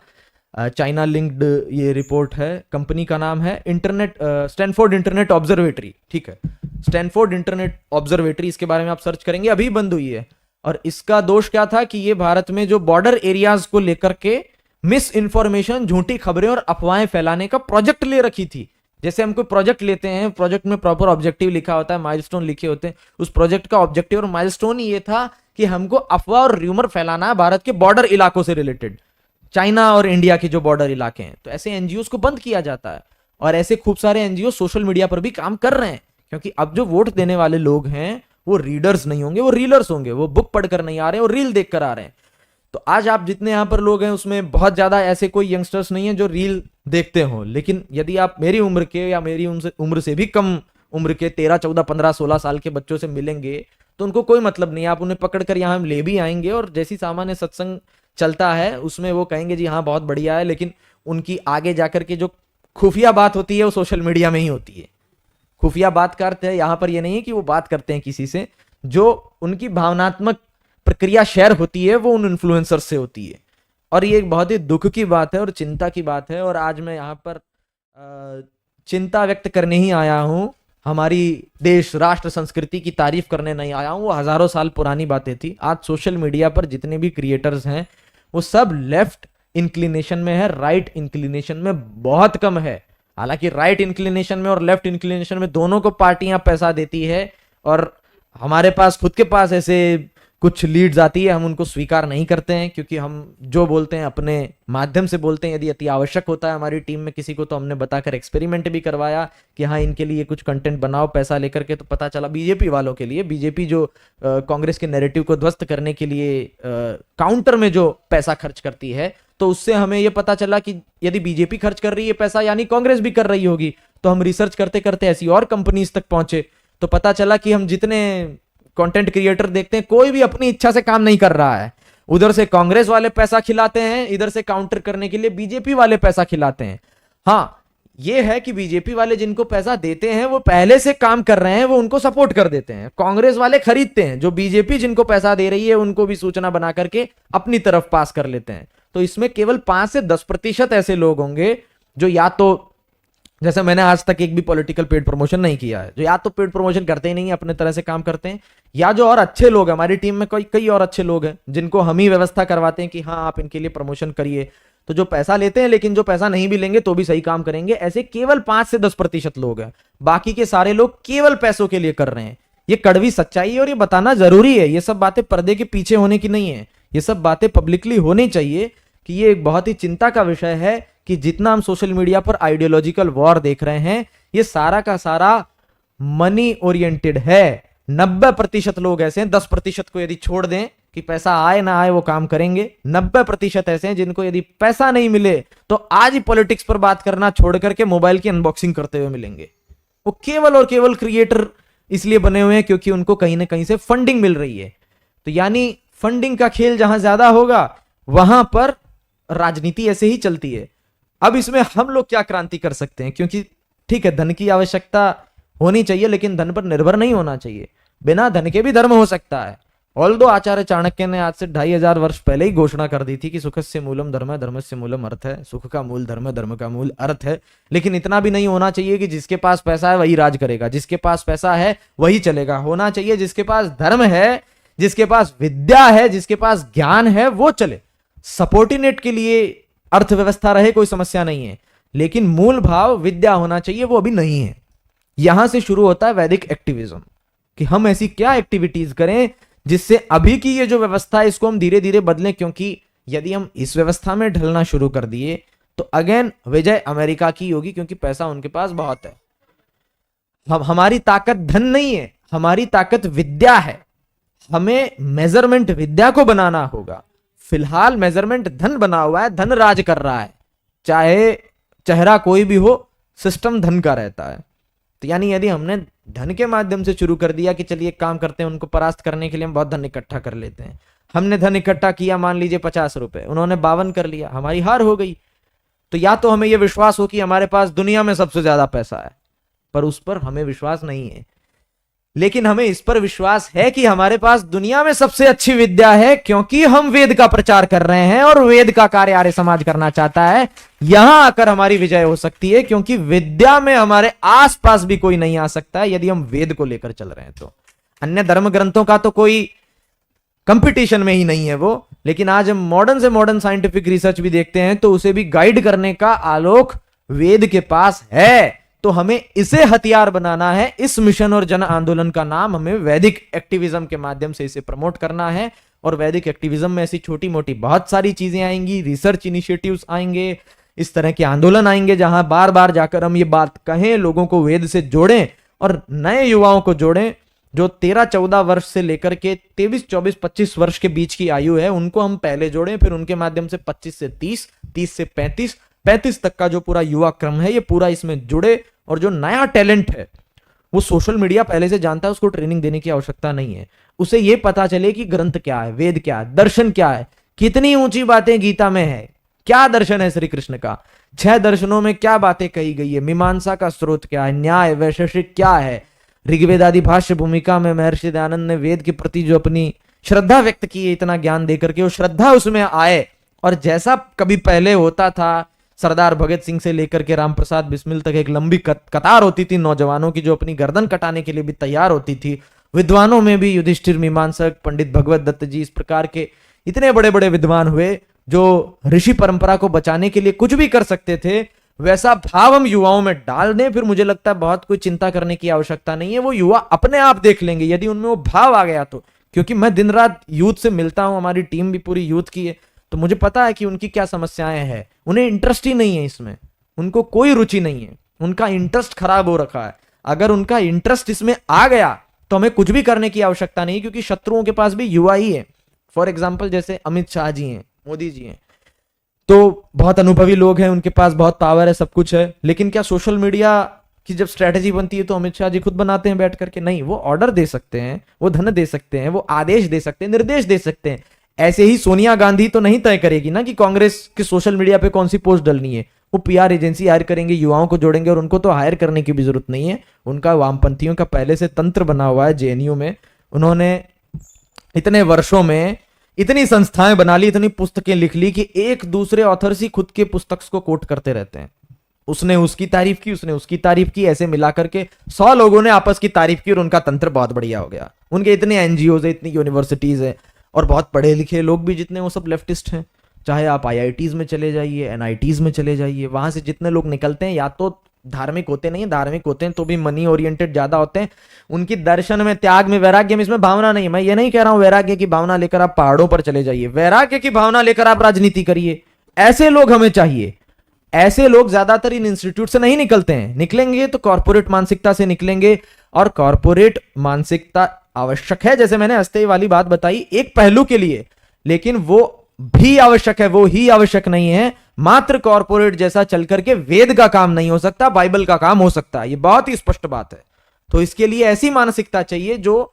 D: चाइना लिंक्ड ये रिपोर्ट है, कंपनी का नाम है स्टैनफोर्ड इंटरनेट ऑब्जर्वेटरी, ठीक है, स्टैनफोर्ड इंटरनेट ऑब्जर्वेटरी, इसके बारे में आप सर्च करेंगे, अभी बंद हुई है। और इसका दोष क्या था कि ये भारत में जो बॉर्डर एरियाज को लेकर के मिस इन्फॉर्मेशन, झूठी खबरें और अफवाहें फैलाने का प्रोजेक्ट ले रखी थी। जैसे हम कोई प्रोजेक्ट लेते हैं, प्रोजेक्ट में प्रॉपर ऑब्जेक्टिव लिखा होता है, माइलस्टोन लिखे होते हैं, उस प्रोजेक्ट का ऑब्जेक्टिव और माइलस्टोन ये था कि हमको अफवाह और र्यूमर फैलाना है भारत के बॉर्डर इलाकों से रिलेटेड, चाइना और इंडिया के जो बॉर्डर इलाके हैं। तो ऐसे एनजीओ को बंद किया जाता है और ऐसे खूब सारे एनजीओ सोशल मीडिया पर भी काम कर रहे हैं, क्योंकि अब जो वोट देने वाले लोग हैं वो रीडर्स नहीं होंगे, वो रीलर्स होंगे, वो बुक पढ़कर नहीं आ रहे हैं, वो रील देख कर आ रहे हैं। तो आज आप जितने यहाँ पर लोग हैं उसमें बहुत ज्यादा ऐसे कोई यंगस्टर्स नहीं है जो रील देखते हो, लेकिन यदि आप मेरी उम्र के या मेरी उम्र से भी कम उम्र के 13, 14, 15, 16 साल के बच्चों से मिलेंगे तो उनको कोई मतलब नहीं है, आप उन्हें पकड़कर यहाँ हम ले भी आएंगे और जैसी सामान्य सत्संग चलता है उसमें वो कहेंगे जी हाँ बहुत बढ़िया है, लेकिन उनकी आगे जाकर के जो खुफिया बात होती है वो सोशल मीडिया में ही होती है। खुफिया बात करते हैं यहाँ पर, ये नहीं है कि वो बात करते हैं किसी से, जो उनकी भावनात्मक प्रक्रिया शेयर होती है वो उन इन्फ्लुएंसर से होती है। और ये एक बहुत ही दुख की बात है और चिंता की बात है। और आज मैं यहाँ पर चिंता व्यक्त करने ही आया हूँ, हमारी देश राष्ट्र संस्कृति की तारीफ करने नहीं आया हूँ। वो हजारों साल पुरानी बातें थी। आज सोशल मीडिया पर जितने भी क्रिएटर्स हैं वो सब लेफ्ट इंक्लिनेशन में है, राइट इंक्लिनेशन में बहुत कम है। हालांकि राइट इंक्लिनेशन में और लेफ्ट इंक्लिनेशन में दोनों को पार्टियां पैसा देती है और हमारे पास खुद के पास ऐसे कुछ लीड्स आती है, हम उनको स्वीकार नहीं करते हैं क्योंकि हम जो बोलते हैं अपने माध्यम से बोलते हैं। यदि अति आवश्यक होता है हमारी टीम में किसी को तो हमने बताकर एक्सपेरिमेंट भी करवाया कि हाँ इनके लिए कुछ कंटेंट बनाओ पैसा लेकर के, तो पता चला बीजेपी वालों के लिए, बीजेपी जो कांग्रेस के नैरेटिव को ध्वस्त करने के लिए काउंटर में जो पैसा खर्च करती है, तो उससे हमें यह पता चला कि यदि बीजेपी खर्च कर रही है पैसा यानी कांग्रेस भी कर रही होगी। तो हम रिसर्च करते करते ऐसी और कंपनीज तक पहुंचे तो पता चला कि हम जितने कंटेंट क्रिएटर देखते हैं कोई भी अपनी इच्छा से काम नहीं कर रहा है। उधर से कांग्रेस वाले पैसा खिलाते हैं, इधर से काउंटर करने के लिए बीजेपी वाले पैसा खिलाते हैं। हाँ ये है कि बीजेपी वाले जिनको पैसा देते हैं वो पहले से काम कर रहे हैं, वो उनको सपोर्ट कर देते हैं। कांग्रेस वाले खरीदते हैं, जो बीजेपी जिनको पैसा दे रही है उनको भी सूचना बना करके अपनी तरफ पास कर लेते हैं। तो इसमें केवल 5 से 10% ऐसे लोग होंगे जो या तो, जैसे मैंने आज तक एक भी पॉलिटिकल पेड प्रमोशन नहीं किया है, जो या तो पेड प्रमोशन करते ही नहीं है, अपने तरह से काम करते हैं, या जो और अच्छे लोग हैं हमारी टीम में, कई और अच्छे लोग हैं जिनको हम ही व्यवस्था करवाते हैं कि हाँ आप इनके लिए प्रमोशन करिए। तो जो पैसा लेते हैं लेकिन जो पैसा नहीं भी लेंगे तो भी सही काम करेंगे, ऐसे केवल 5 से 10% लोग हैं। बाकी के सारे लोग केवल पैसों के लिए कर रहे हैं। ये कड़वी सच्चाई है और ये बताना जरूरी है। ये सब बातें पर्दे के पीछे होने की नहीं है, ये सब बातें पब्लिकली होनी चाहिए कि ये एक बहुत ही चिंता का विषय है कि जितना हम सोशल मीडिया पर आइडियोलॉजिकल वॉर देख रहे हैं ये सारा का सारा मनी ओरिएंटेड है। 90% लोग ऐसे हैं, 10% को यदि छोड़ दें कि पैसा आए ना आए वो काम करेंगे, 90% ऐसे हैं जिनको यदि पैसा नहीं मिले तो आज ही पॉलिटिक्स पर बात करना छोड़ करके मोबाइल की अनबॉक्सिंग करते हुए मिलेंगे। वो केवल और केवल क्रिएटर इसलिए बने हुए हैं क्योंकि उनको कहीं ना कहीं से फंडिंग मिल रही है। तो यानी फंडिंग का खेल जहां ज्यादा होगा वहां पर राजनीति ऐसे ही चलती है। अब इसमें हम लोग क्या क्रांति कर सकते हैं, क्योंकि ठीक है धन की आवश्यकता होनी चाहिए लेकिन धन पर निर्भर नहीं होना चाहिए। बिना धन के भी धर्म हो सकता है। ऑल्दो आचार्य चाणक्य ने आज से 2500 वर्ष पहले ही घोषणा कर दी थी कि सुखस्य मूलम धर्म है, धर्मस्य मूलम अर्थ है, सुख का मूल धर्म है, धर्म का मूल अर्थ है। लेकिन इतना भी नहीं होना चाहिए कि जिसके पास पैसा है वही राज करेगा, जिसके पास पैसा है वही चलेगा। होना चाहिए जिसके पास धर्म है, जिसके पास विद्या है, जिसके पास ज्ञान है वो चले। सपोर्टिनेट के लिए अर्थव्यवस्था रहे कोई समस्या नहीं है, लेकिन मूल भाव विद्या होना चाहिए, वो अभी नहीं है। यहां से शुरू होता है वैदिक एक्टिविज्म कि हम ऐसी क्या एक्टिविटीज करें जिससे अभी की ये जो व्यवस्था है इसको हम धीरे धीरे बदलें। क्योंकि यदि हम इस व्यवस्था में ढलना शुरू कर दिए तो अगेन विजय अमेरिका की होगी, क्योंकि पैसा उनके पास बहुत है। हमारी ताकत धन नहीं है, हमारी ताकत विद्या है। हमें मेजरमेंट विद्या को बनाना होगा। फिलहाल मेजरमेंट धन बना हुआ है, धन राज कर रहा है, चाहे चेहरा कोई भी हो, सिस्टम धन का रहता है। तो यानी यदि हमने धन के माध्यम से शुरू कर दिया कि चलिए एक काम करते हैं, उनको परास्त करने के लिए हम बहुत धन इकट्ठा कर लेते हैं। हमने धन इकट्ठा किया, मान लीजिए 50 रुपए, उन्होंने 52 कर लिया, हमारी हार हो गई। तो या तो हमें यह विश्वास हो कि हमारे पास दुनिया में सबसे ज्यादा पैसा है, पर उस पर हमें विश्वास नहीं है। लेकिन हमें इस पर विश्वास है कि हमारे पास दुनिया में सबसे अच्छी विद्या है, क्योंकि हम वेद का प्रचार कर रहे हैं और वेद का कार्य आर्य समाज करना चाहता है। यहां आकर हमारी विजय हो सकती है, क्योंकि विद्या में हमारे आसपास भी कोई नहीं आ सकता है यदि हम वेद को लेकर चल रहे हैं। तो अन्य धर्म ग्रंथों का तो कोई कंपटीशन में ही नहीं है वो। लेकिन आज हम मॉडर्न से मॉडर्न साइंटिफिक रिसर्च भी देखते हैं तो उसे भी गाइड करने का आलोक वेद के पास है। तो हमें इसे हथियार बनाना है। इस मिशन और जन आंदोलन का नाम हमें वैदिक एक्टिविज्म के माध्यम से इसे प्रमोट करना है। और वैदिक एक्टिविज्म में ऐसी छोटी मोटी बहुत सारी चीजें आएंगी, रिसर्च इनिशिएटिव्स आएंगे, इस तरह के आंदोलन आएंगे जहां बार बार जाकर हम ये बात कहें, लोगों को वेद से जोड़ें और नए युवाओं को जोड़ें जो 13-14 वर्ष से लेकर के 23-24-25 वर्ष के बीच की आयु है, उनको हम पहले जोड़ें, फिर उनके माध्यम से 25 से 30, 30 से 35 तक का जो पूरा युवा क्रम है ये पूरा इसमें जुड़े। और जो नया टैलेंट है वो सोशल मीडिया पहले से जानता है, उसको ट्रेनिंग देने की आवश्यकता नहीं है। उसे ये पता चले कि ग्रंथ क्या है, वेद क्या है, दर्शन क्या है, कितनी ऊंची बातें गीता में है, क्या दर्शन है श्री कृष्ण का, 6 दर्शनों में क्या बातें कही गई है, मीमांसा का स्रोत क्या है, न्याय वैशेषिक क्या है। ऋग्वेद आदि भाष्य भूमिका में महर्षि दयानंद ने वेद के प्रति जो अपनी श्रद्धा व्यक्त की है, इतना ज्ञान देकर के वो श्रद्धा उसमें आए। और जैसा कभी पहले होता था, सरदार भगत सिंह से लेकर के राम प्रसाद बिस्मिल तक एक लंबी कतार होती थी नौजवानों की जो अपनी गर्दन कटाने के लिए भी तैयार होती थी। विद्वानों में भी युधिष्ठिर, मीमांसक, पंडित भगवत दत्त जी, इस प्रकार के इतने बड़े बड़े विद्वान हुए जो ऋषि परंपरा को बचाने के लिए कुछ भी कर सकते थे। वैसा भाव हम युवाओं में डाल दें, फिर मुझे लगता है बहुत कोई चिंता करने की आवश्यकता नहीं है। वो युवा अपने आप देख लेंगे यदि उनमें वो भाव आ गया तो। क्योंकि मैं दिन रात यूथ से मिलता हूं, हमारी टीम भी पूरी यूथ की है, तो मुझे पता है कि उनकी क्या समस्याएं हैं। उन्हें इंटरेस्ट ही नहीं है इसमें, उनको कोई रुचि नहीं है, उनका इंटरेस्ट खराब हो रखा है। अगर उनका इंटरेस्ट इसमें आ गया तो हमें कुछ भी करने की आवश्यकता नहीं, क्योंकि शत्रुओं के पास भी युवा ही है। फॉर एग्जाम्पल जैसे अमित शाह जी हैं, मोदी जी हैं, तो बहुत अनुभवी लोग हैं, उनके पास बहुत पावर है, सब कुछ है। लेकिन क्या सोशल मीडिया की जब स्ट्रेटेजी बनती है तो अमित शाह जी खुद बनाते हैं बैठ करके? नहीं, वो ऑर्डर दे सकते हैं, वो धन दे सकते हैं, वो आदेश दे सकते हैं, निर्देश दे सकते हैं। ऐसे ही सोनिया गांधी तो नहीं तय करेगी ना कि कांग्रेस के सोशल मीडिया पे कौन सी पोस्ट डलनी है। वो पीआर एजेंसी हायर करेंगे, युवाओं को जोड़ेंगे, और उनको तो हायर करने की भी जरूरत नहीं है। उनका वामपंथियों का पहले से तंत्र बना हुआ है। जेएनयू में उन्होंने इतने वर्षों में इतनी संस्थाएं बना ली, इतनी पुस्तकें लिख ली कि एक दूसरे ऑथर ही खुद के पुस्तक को कोट करते रहते हैं। उसने उसकी तारीफ की, उसने उसकी तारीफ की, ऐसे मिला करके 100 लोगों ने आपस की तारीफ की और उनका तंत्र बहुत बढ़िया हो गया। उनके इतने एनजीओज है, इतनी यूनिवर्सिटीज है, और बहुत पढ़े लिखे लोग भी जितने, वो सब लेफ्टिस्ट हैं। चाहे आप आईआईटीज में चले जाइए, एनआईटीज में चले जाइए, वहां से जितने लोग निकलते हैं या तो धार्मिक होते नहीं, धार्मिक होते हैं तो भी मनी ओरिएंटेड ज्यादा होते हैं। उनकी दर्शन में, त्याग में, वैराग्य में, इसमें भावना नहीं है। मैं ये नहीं कह रहा हूं वैराग्य की भावना लेकर आप पहाड़ों पर चले जाइए, वैराग्य की भावना लेकर आप राजनीति करिए। ऐसे लोग हमें चाहिए। ऐसे लोग ज्यादातर इन इंस्टीट्यूट से नहीं निकलते हैं, निकलेंगे तो कॉर्पोरेट मानसिकता से निकलेंगे। और कॉर्पोरेट मानसिकता आवश्यक है, जैसे मैंने अस्तेय वाली बात बताई, एक पहलू के लिए, लेकिन वो भी आवश्यक है, वो ही आवश्यक नहीं है। मात्र कॉर्पोरेट जैसा चल करके वेद का काम नहीं हो सकता, बाइबल का काम हो सकता है, ये बहुत ही स्पष्ट बात है। तो इसके लिए ऐसी मानसिकता चाहिए जो,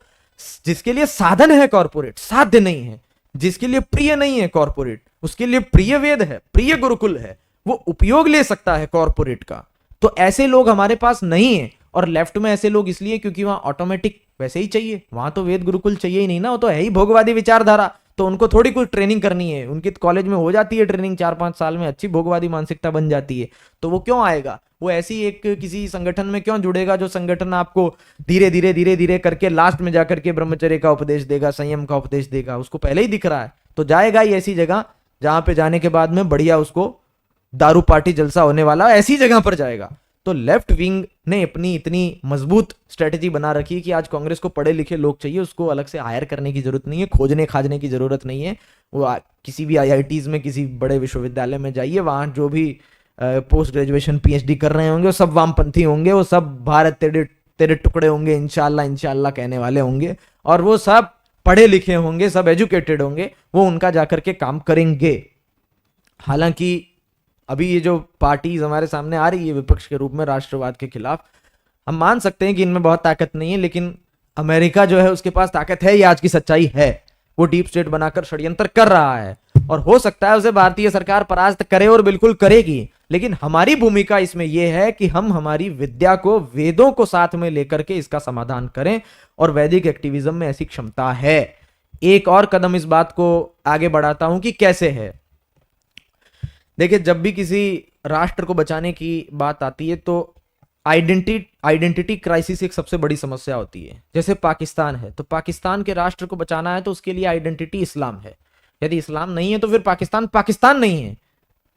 D: जिसके लिए साधन है कॉर्पोरेट, साध्य नहीं है, जिसके लिए प्रिय नहीं है कॉर्पोरेट, उसके लिए प्रिय वेद है, प्रिय गुरुकुल है, वो उपयोग ले सकता है कॉर्पोरेट का। तो ऐसे लोग हमारे पास नहीं है। और लेफ्ट में ऐसे लोग इसलिए क्योंकि वहां ऑटोमेटिक वैसे ही चाहिए, वहां तो वेद गुरुकुल चाहिए ही नहीं ना, वो तो है ही भोगवादी विचारधारा, तो उनको थोड़ी कुछ ट्रेनिंग करनी है, उनकी कॉलेज में हो जाती है ट्रेनिंग 4-5 साल में, अच्छी भोगवादी मानसिकता बन जाती है, तो वो क्यों आएगा, वो ऐसी एक किसी संगठन में क्यों जुड़ेगा जो संगठन आपको धीरे धीरे धीरे धीरे करके लास्ट में जाकर के ब्रह्मचर्य का उपदेश देगा, संयम का उपदेश देगा, उसको पहले ही दिख रहा है, तो जाएगा ही ऐसी जगह जहां पे जाने के बाद में बढ़िया उसको दारू पार्टी जलसा होने वाला ऐसी जगह पर जाएगा। तो लेफ्ट विंग ने अपनी इतनी मजबूत स्ट्रेटेजी बना रखी है कि आज कांग्रेस को पढ़े लिखे लोग चाहिए, उसको अलग से हायर करने की जरूरत नहीं है, खोजने खाजने की जरूरत नहीं है, वो किसी भी आईआईटीज में किसी बड़े विश्वविद्यालय में जाइए, वहां जो भी पोस्ट ग्रेजुएशन पीएचडी कर रहे होंगे वो सब वामपंथी होंगे, वो सब भारत तेरे तेरे टुकड़े होंगे इंशाल्लाह इंशाल्लाह कहने वाले होंगे, और वो सब पढ़े लिखे होंगे, सब एजुकेटेड होंगे, वो उनका जाकर के काम करेंगे। हालांकि अभी ये जो पार्टीज हमारे सामने आ रही है विपक्ष के रूप में राष्ट्रवाद के खिलाफ, हम मान सकते हैं कि इनमें बहुत ताकत नहीं है, लेकिन अमेरिका जो है उसके पास ताकत है, ये आज की सच्चाई है, वो डीप स्टेट बनाकर षड्यंत्र कर रहा है, और हो सकता है उसे भारतीय सरकार परास्त करे और बिल्कुल करेगी, लेकिन हमारी भूमिका इसमें यह है कि हम हमारी विद्या को, वेदों को साथ में लेकर के इसका समाधान करें, और वैदिक एक्टिविज्म में ऐसी क्षमता है। एक और कदम इस बात को आगे बढ़ाता हूं कि कैसे है। देखिए, जब भी किसी राष्ट्र को बचाने की बात आती है तो आइडेंटिटी क्राइसिस एक सबसे बड़ी समस्या होती है। जैसे पाकिस्तान है, तो पाकिस्तान के राष्ट्र को बचाना है तो उसके लिए आइडेंटिटी इस्लाम है, यदि इस्लाम नहीं है तो फिर पाकिस्तान पाकिस्तान नहीं है,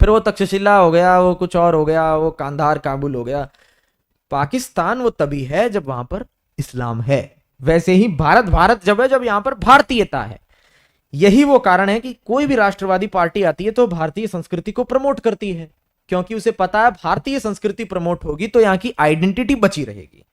D: फिर वो तक्षशिला हो गया, वो कुछ और हो गया, वो कांधार काबुल हो गया। पाकिस्तान वो तभी है जब वहां पर इस्लाम है, वैसे ही भारत जब है जब यहां पर भारतीयता है। यही वो कारण है कि कोई भी राष्ट्रवादी पार्टी आती है तो भारतीय संस्कृति को प्रमोट करती है, क्योंकि उसे पता है भारतीय संस्कृति प्रमोट होगी तो यहाँ की आइडेंटिटी बची रहेगी।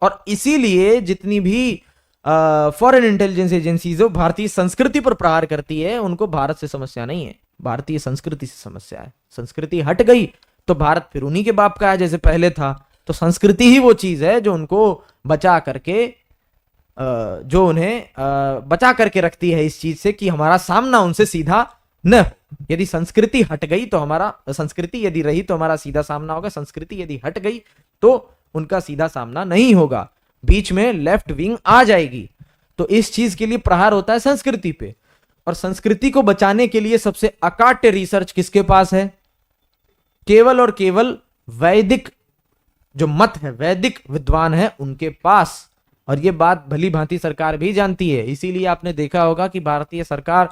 D: और इसीलिए जितनी भी फॉरेन इंटेलिजेंस एजेंसीज जो भारतीय संस्कृति पर प्रहार करती है, उनको भारत से समस्या नहीं है, भारतीय संस्कृति से समस्या है। संस्कृति हट गई तो भारत फिर उन्हीं के बाप का है जैसे पहले था। तो संस्कृति ही वो चीज है जो उनको बचा करके जो उन्हें बचा करके रखती है इस चीज से कि हमारा सामना उनसे सीधा न। यदि संस्कृति हट गई तो हमारा, संस्कृति यदि रही तो हमारा सीधा सामना होगा, संस्कृति यदि हट गई तो उनका सीधा सामना नहीं होगा, बीच में लेफ्ट विंग आ जाएगी। तो इस चीज के लिए प्रहार होता है संस्कृति पे, और संस्कृति को बचाने के लिए सबसे अकाट्य रिसर्च किसके पास है? केवल और केवल वैदिक जो मत है, वैदिक विद्वान है उनके पास। और ये बात भली भांति सरकार भी जानती है, इसीलिए आपने देखा होगा कि भारतीय सरकार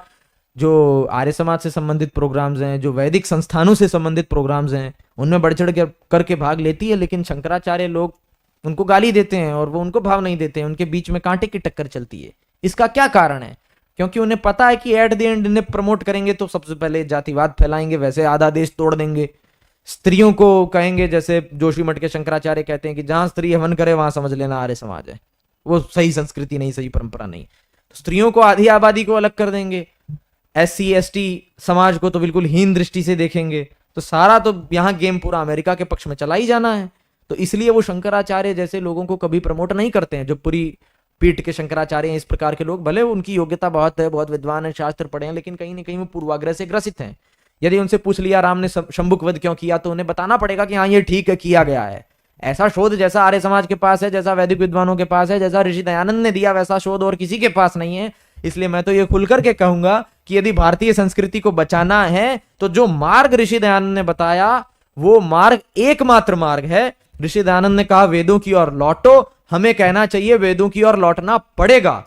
D: जो आर्य समाज से संबंधित प्रोग्राम्स हैं, जो वैदिक संस्थानों से संबंधित प्रोग्राम्स हैं, उनमें बढ़ चढ़ करके भाग लेती है, लेकिन शंकराचार्य लोग उनको गाली देते हैं और वो उनको भाव नहीं देते हैं, उनके बीच में कांटे की टक्कर चलती है। इसका क्या कारण है? क्योंकि उन्हें पता है कि एट द एंड इन्हें प्रमोट करेंगे तो सबसे पहले जातिवाद फैलाएंगे, वैसे आधा देश तोड़ देंगे। स्त्रियों को कहेंगे, जैसे जोशीमठ के शंकराचार्य कहते हैं कि जहां स्त्री हवन करे वहां समझ लेना आर्य समाज है, वो सही संस्कृति नहीं, सही परंपरा नहीं। तो स्त्रियों को, आधी आबादी को अलग कर देंगे, SC ST समाज को तो बिल्कुल हीन दृष्टि से देखेंगे। तो सारा तो यहाँ गेम पूरा अमेरिका के पक्ष में चला ही जाना है। तो इसलिए वो शंकराचार्य जैसे लोगों को कभी प्रमोट नहीं करते हैं, जो पूरी पीठ के शंकराचार्य हैं। इस प्रकार के लोग, भले उनकी योग्यता बहुत है, बहुत विद्वान है, शास्त्र पढ़े हैं, लेकिन कहीं ना कहीं वो पूर्वाग्रह से ग्रसित हैं। यदि उनसे पूछ लिया राम ने शंभुक वध क्यों किया, तो उन्हें बताना पड़ेगा कि हाँ ये ठीक है, किया गया है। ऐसा शोध जैसा आर्य समाज के पास है, जैसा वैदिक विद्वानों के पास है, जैसा ऋषि दयानंद ने दिया, वैसा शोध और किसी के पास नहीं है। इसलिए मैं तो ये खुलकर के कहूंगा कि यदि भारतीय संस्कृति को बचाना है तो जो मार्ग ऋषि दयानंद ने बताया वो मार्ग एकमात्र मार्ग है। ऋषि दयानंद ने कहा वेदों की ओर लौटो, हमें कहना चाहिए वेदों की ओर लौटना पड़ेगा।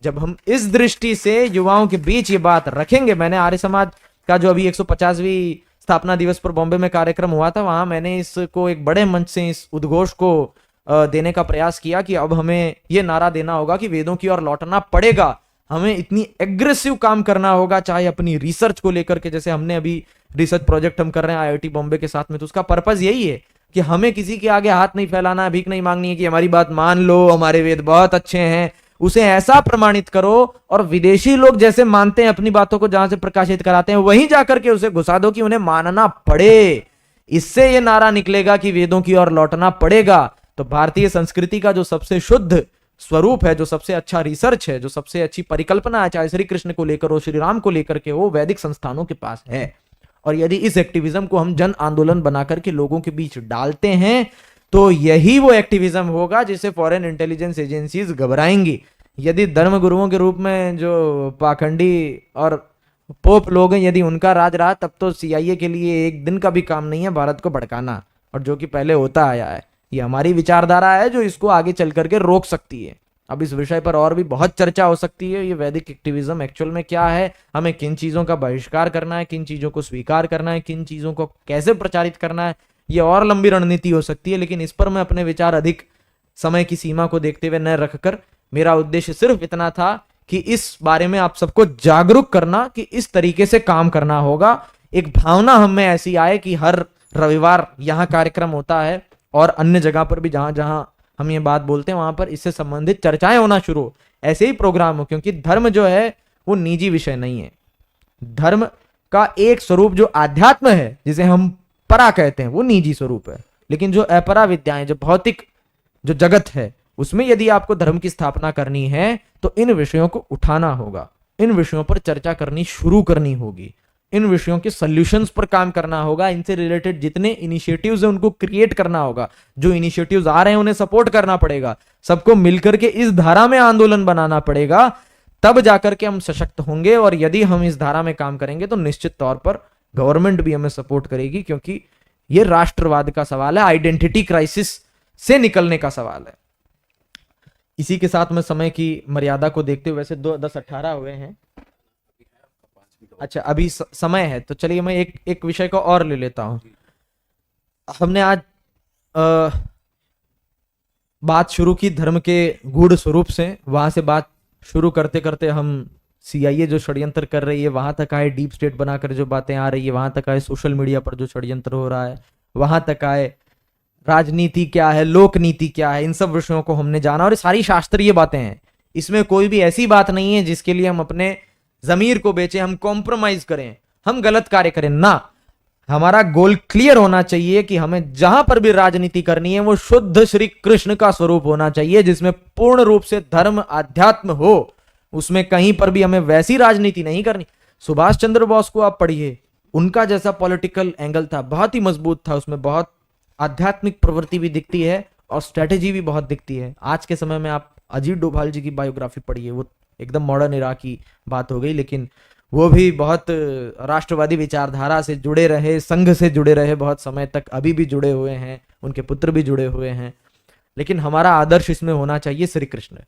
D: जब हम इस दृष्टि से युवाओं के बीच ये बात रखेंगे, मैंने आर्य समाज का जो अभी 150वीं स्थापना दिवस पर बॉम्बे में कार्यक्रम हुआ था, वहां मैंने इसको एक बड़े मंच से इस उद्घोष को देने का प्रयास किया कि अब हमें ये नारा देना होगा कि वेदों की ओर लौटना पड़ेगा। हमें इतनी एग्रेसिव काम करना होगा, चाहे अपनी रिसर्च को लेकर के, जैसे हमने अभी रिसर्च प्रोजेक्ट हम कर रहे हैं IIT बॉम्बे के साथ में, तो उसका पर्पज यही है कि हमें किसी के आगे हाथ नहीं फैलाना, भीख नहीं मांगनी है कि हमारी बात मान लो, हमारे वेद बहुत अच्छे हैं। उसे ऐसा प्रमाणित करो, और विदेशी लोग जैसे मानते हैं अपनी बातों को, जहां से प्रकाशित कराते हैं, वहीं जाकर के उसे घुसा दो कि उन्हें मानना पड़े। इससे यह नारा निकलेगा कि वेदों की ओर लौटना पड़ेगा। तो भारतीय संस्कृति का जो सबसे शुद्ध स्वरूप है, जो सबसे अच्छा रिसर्च है, जो सबसे अच्छी परिकल्पना है, चाहे श्री कृष्ण को लेकर हो, श्री राम को लेकर के हो, वैदिक संस्थानों के पास है। और यदि इस एक्टिविज्म को हम जन आंदोलन बनाकर के लोगों के बीच डालते हैं तो यही वो एक्टिविज्म होगा जिसे फॉरेन इंटेलिजेंस एजेंसीज घबराएंगी। यदि धर्म गुरुओं के रूप में जो पाखंडी और पोप लोग हैं, यदि उनका राज रहा, तब तो सीआईए के लिए एक दिन का भी काम नहीं है भारत को भड़काना, और जो कि पहले होता आया है। ये हमारी विचारधारा है जो इसको आगे चल करके रोक सकती है। अब इस विषय पर और भी बहुत चर्चा हो सकती है, ये वैदिक एक्टिविज्म एक्चुअल में क्या है, हमें किन चीजों का बहिष्कार करना है, किन चीजों को स्वीकार करना है, किन चीजों को कैसे प्रचारित करना है, ये और लंबी रणनीति हो सकती है। लेकिन इस पर मैं अपने विचार अधिक समय की सीमा को देखते हुए न रखकर, मेरा उद्देश्य सिर्फ इतना था कि इस बारे में आप सबको जागरूक करना कि इस तरीके से काम करना होगा। एक भावना हम में ऐसी आए कि हर रविवार यहाँ कार्यक्रम होता है और अन्य जगह पर भी जहां जहां हम ये बात बोलते हैं वहां पर इससे संबंधित चर्चाएं होना शुरू हो, ऐसे ही प्रोग्राम हो। क्योंकि धर्म जो है वो निजी विषय नहीं है। धर्म का एक स्वरूप जो आध्यात्म है, जिसे हम परा कहते हैं, वो निजी स्वरूप है। लेकिन जो अपरा विद्याएं, जो भौतिक जो जगत है, उसमें यदि आपको धर्म की स्थापना करनी है तो इन विषयों को उठाना होगा, इन विषयों पर चर्चा करनी शुरू करनी होगी, इन विषयों के सॉल्यूशंस पर काम करना होगा, इनसे रिलेटेड जितने इनिशिएटिव्स हैं उनको क्रिएट करना होगा। जो इनिशिएटिव्स आ रहे हैं उन्हें सपोर्ट करना पड़ेगा, सबको मिलकर के इस धारा में आंदोलन बनाना पड़ेगा, तब जाकर के हम सशक्त होंगे। और यदि हम इस धारा में काम करेंगे तो निश्चित तौर पर गवर्नमेंट भी हमें सपोर्ट करेगी, क्योंकि ये राष्ट्रवाद का सवाल है, आइडेंटिटी क्राइसिस से निकलने का सवाल है। इसी के साथ मैं समय की मर्यादा को देखते हुए, वैसे 10:18 हुए हैं, अच्छा अभी समय है, तो चलिए मैं एक विषय को और ले लेता हूं। हमने आज बात शुरू की धर्म के गूढ़ स्वरूप से, वहां से बात शुरू करते करते हम सीआईए जो षड्यंत्र कर रही है वहां तक आए, डीप स्टेट बनाकर जो बातें आ रही है वहां तक आए, सोशल मीडिया पर जो षड्यंत्र हो रहा है वहां तक आए, राजनीति क्या है, लोक नीति क्या है, इन सब विषयों को हमने जाना। और ये सारी शास्त्रीय बातें हैं, इसमें कोई भी ऐसी बात नहीं है जिसके लिए हम अपने जमीर को बेचें, हम कॉम्प्रोमाइज करें, हम गलत कार्य करें ना। हमारा गोल क्लियर होना चाहिए कि हमें जहां पर भी राजनीति करनी है वो शुद्ध श्री कृष्ण का स्वरूप होना चाहिए, जिसमें पूर्ण रूप से धर्म अध्यात्म हो। उसमें कहीं पर भी हमें वैसी राजनीति नहीं करनी। सुभाष चंद्र बोस को आप पढ़िए, उनका जैसा पॉलिटिकल एंगल था, बहुत ही मजबूत था, उसमें बहुत आध्यात्मिक प्रवृत्ति भी दिखती है और स्ट्रेटेजी भी बहुत दिखती है। आज के समय में आप अजीत डोभाल जी की बायोग्राफी पढ़िए, वो एकदम मॉडर्न इरा की बात हो गई, लेकिन वो भी बहुत राष्ट्रवादी विचारधारा से जुड़े रहे, संघ से जुड़े रहे बहुत समय तक, अभी भी जुड़े हुए हैं, उनके पुत्र भी जुड़े हुए हैं। लेकिन हमारा आदर्श इसमें होना चाहिए श्री कृष्ण।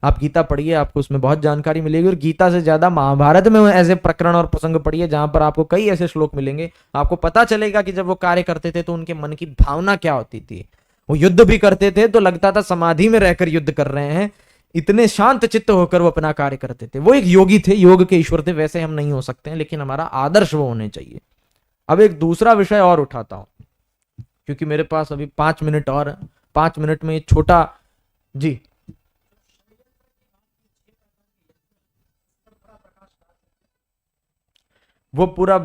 D: आप गीता पढ़िए, आपको उसमें बहुत जानकारी मिलेगी, और गीता से ज्यादा महाभारत में ऐसे प्रकरण और प्रसंग पढ़िए जहां पर आपको कई ऐसे श्लोक मिलेंगे, आपको पता चलेगा कि जब वो कार्य करते थे तो उनके मन की भावना क्या होती थी। वो युद्ध भी करते थे तो लगता था समाधि में रहकर युद्ध कर रहे हैं, इतने शांत चित्त होकर वो अपना कार्य करते थे। वो एक योगी थे, योग के ईश्वर थे। वैसे हम नहीं हो सकते हैं, लेकिन हमारा आदर्श वो होने चाहिए। अब एक दूसरा विषय और उठाता हूं, क्योंकि मेरे पास अभी 5 मिनट और है। 5 मिनट में छोटा जी वो पूरा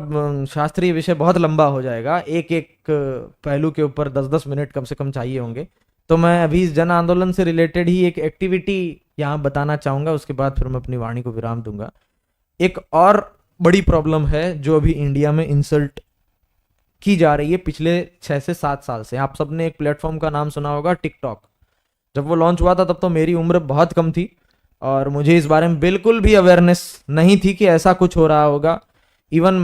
D: शास्त्रीय विषय बहुत लंबा हो जाएगा, एक एक पहलू के ऊपर 10-10 मिनट कम से कम चाहिए होंगे। तो मैं अभी इस जन आंदोलन से रिलेटेड ही एक एक्टिविटी यहाँ बताना चाहूंगा, उसके बाद फिर मैं अपनी वाणी को विराम दूंगा। एक और बड़ी प्रॉब्लम है जो अभी इंडिया में इंसल्ट की जा रही है पिछले 6 से 7 साल से। आप सबने एक प्लेटफॉर्म का नाम सुना होगा, टिकटॉक। जब वो लॉन्च हुआ था तब तो मेरी उम्र बहुत कम थी और मुझे इस बारे में बिल्कुल भी अवेयरनेस नहीं थी कि ऐसा कुछ हो रहा होगा। इवन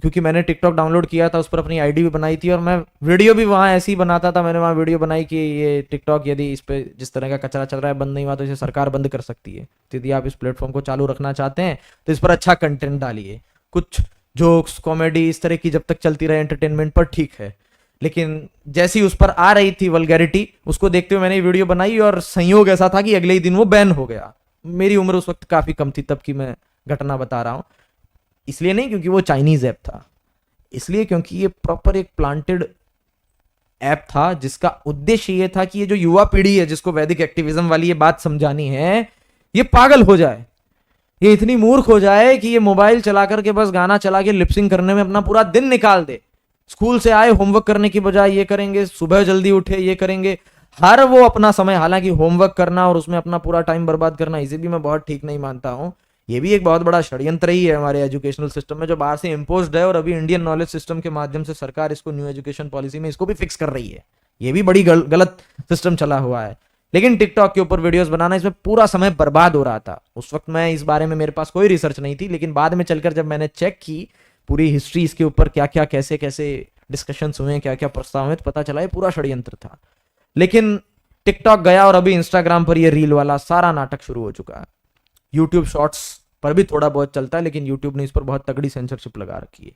D: क्योंकि मैंने टिकटॉक डाउनलोड किया था, उस पर अपनी आईडी भी बनाई थी और मैं वीडियो भी वहाँ ऐसे ही बनाता था। मैंने वहाँ वीडियो बनाई कि ये टिकटॉक यदि इस पे जिस तरह का कचरा चल रहा है बंद नहीं हुआ तो इसे सरकार बंद कर सकती है। तो यदि आप इस प्लेटफॉर्म को चालू रखना चाहते हैं तो इस पर अच्छा कंटेंट डालिए, कुछ जोक्स, कॉमेडी, इस तरह की जब तक चलती रहे एंटरटेनमेंट पर ठीक है। लेकिन जैसी उस पर आ रही थी वल्गैरिटी, उसको देखते हुए मैंने वीडियो बनाई और संयोग ऐसा था कि अगले ही दिन वो बैन हो गया। मेरी उम्र उस वक्त काफी कम थी, तब की मैं घटना बता रहा हूँ। इसलिए नहीं क्योंकि वो चाइनीज ऐप था, इसलिए क्योंकि ये प्रॉपर एक प्लांटेड ऐप था जिसका उद्देश्य ये था कि ये जो युवा पीढ़ी है जिसको वैदिक एक्टिविज्म वाली ये बात समझानी है, ये पागल हो जाए, ये इतनी मूर्ख हो जाए कि ये मोबाइल चला करके बस गाना चला के लिपसिंग करने में अपना पूरा दिन निकाल दे। स्कूल से आए होमवर्क करने की बजाय ये करेंगे, सुबह जल्दी उठे ये करेंगे, हर वो अपना समय, हालांकि होमवर्क करना और उसमें अपना पूरा टाइम बर्बाद करना इसे भी मैं बहुत ठीक नहीं मानता हूं। ये भी एक बहुत बड़ा षड्यंत्र ही है हमारे एजुकेशनल सिस्टम में, जो बाहर से इम्पोज्ड है, और अभी इंडियन नॉलेज सिस्टम के माध्यम से सरकार इसको न्यू एजुकेशन पॉलिसी में इसको भी फिक्स कर रही है। ये भी बड़ी गलत सिस्टम चला हुआ है। लेकिन टिकटॉक के ऊपर वीडियोस बनाना, इसमें पूरा समय बर्बाद हो रहा था। उस वक्त मैं इस बारे में, मेरे पास कोई रिसर्च नहीं थी, लेकिन बाद में चलकर जब मैंने चेक की पूरी हिस्ट्री इसके ऊपर, क्या क्या कैसे कैसे डिस्कशंस हुए, क्या क्या प्रस्ताव हुए, तो पता चला ये पूरा षड्यंत्र था। लेकिन टिकटॉक गया और अभी इंस्टाग्राम पर ये रील वाला सारा नाटक शुरू हो चुका है। यूट्यूब शॉर्ट्स पर भी थोड़ा बहुत चलता है, लेकिन यूट्यूब ने इस पर बहुत तगड़ी सेंसरशिप लगा रखी है।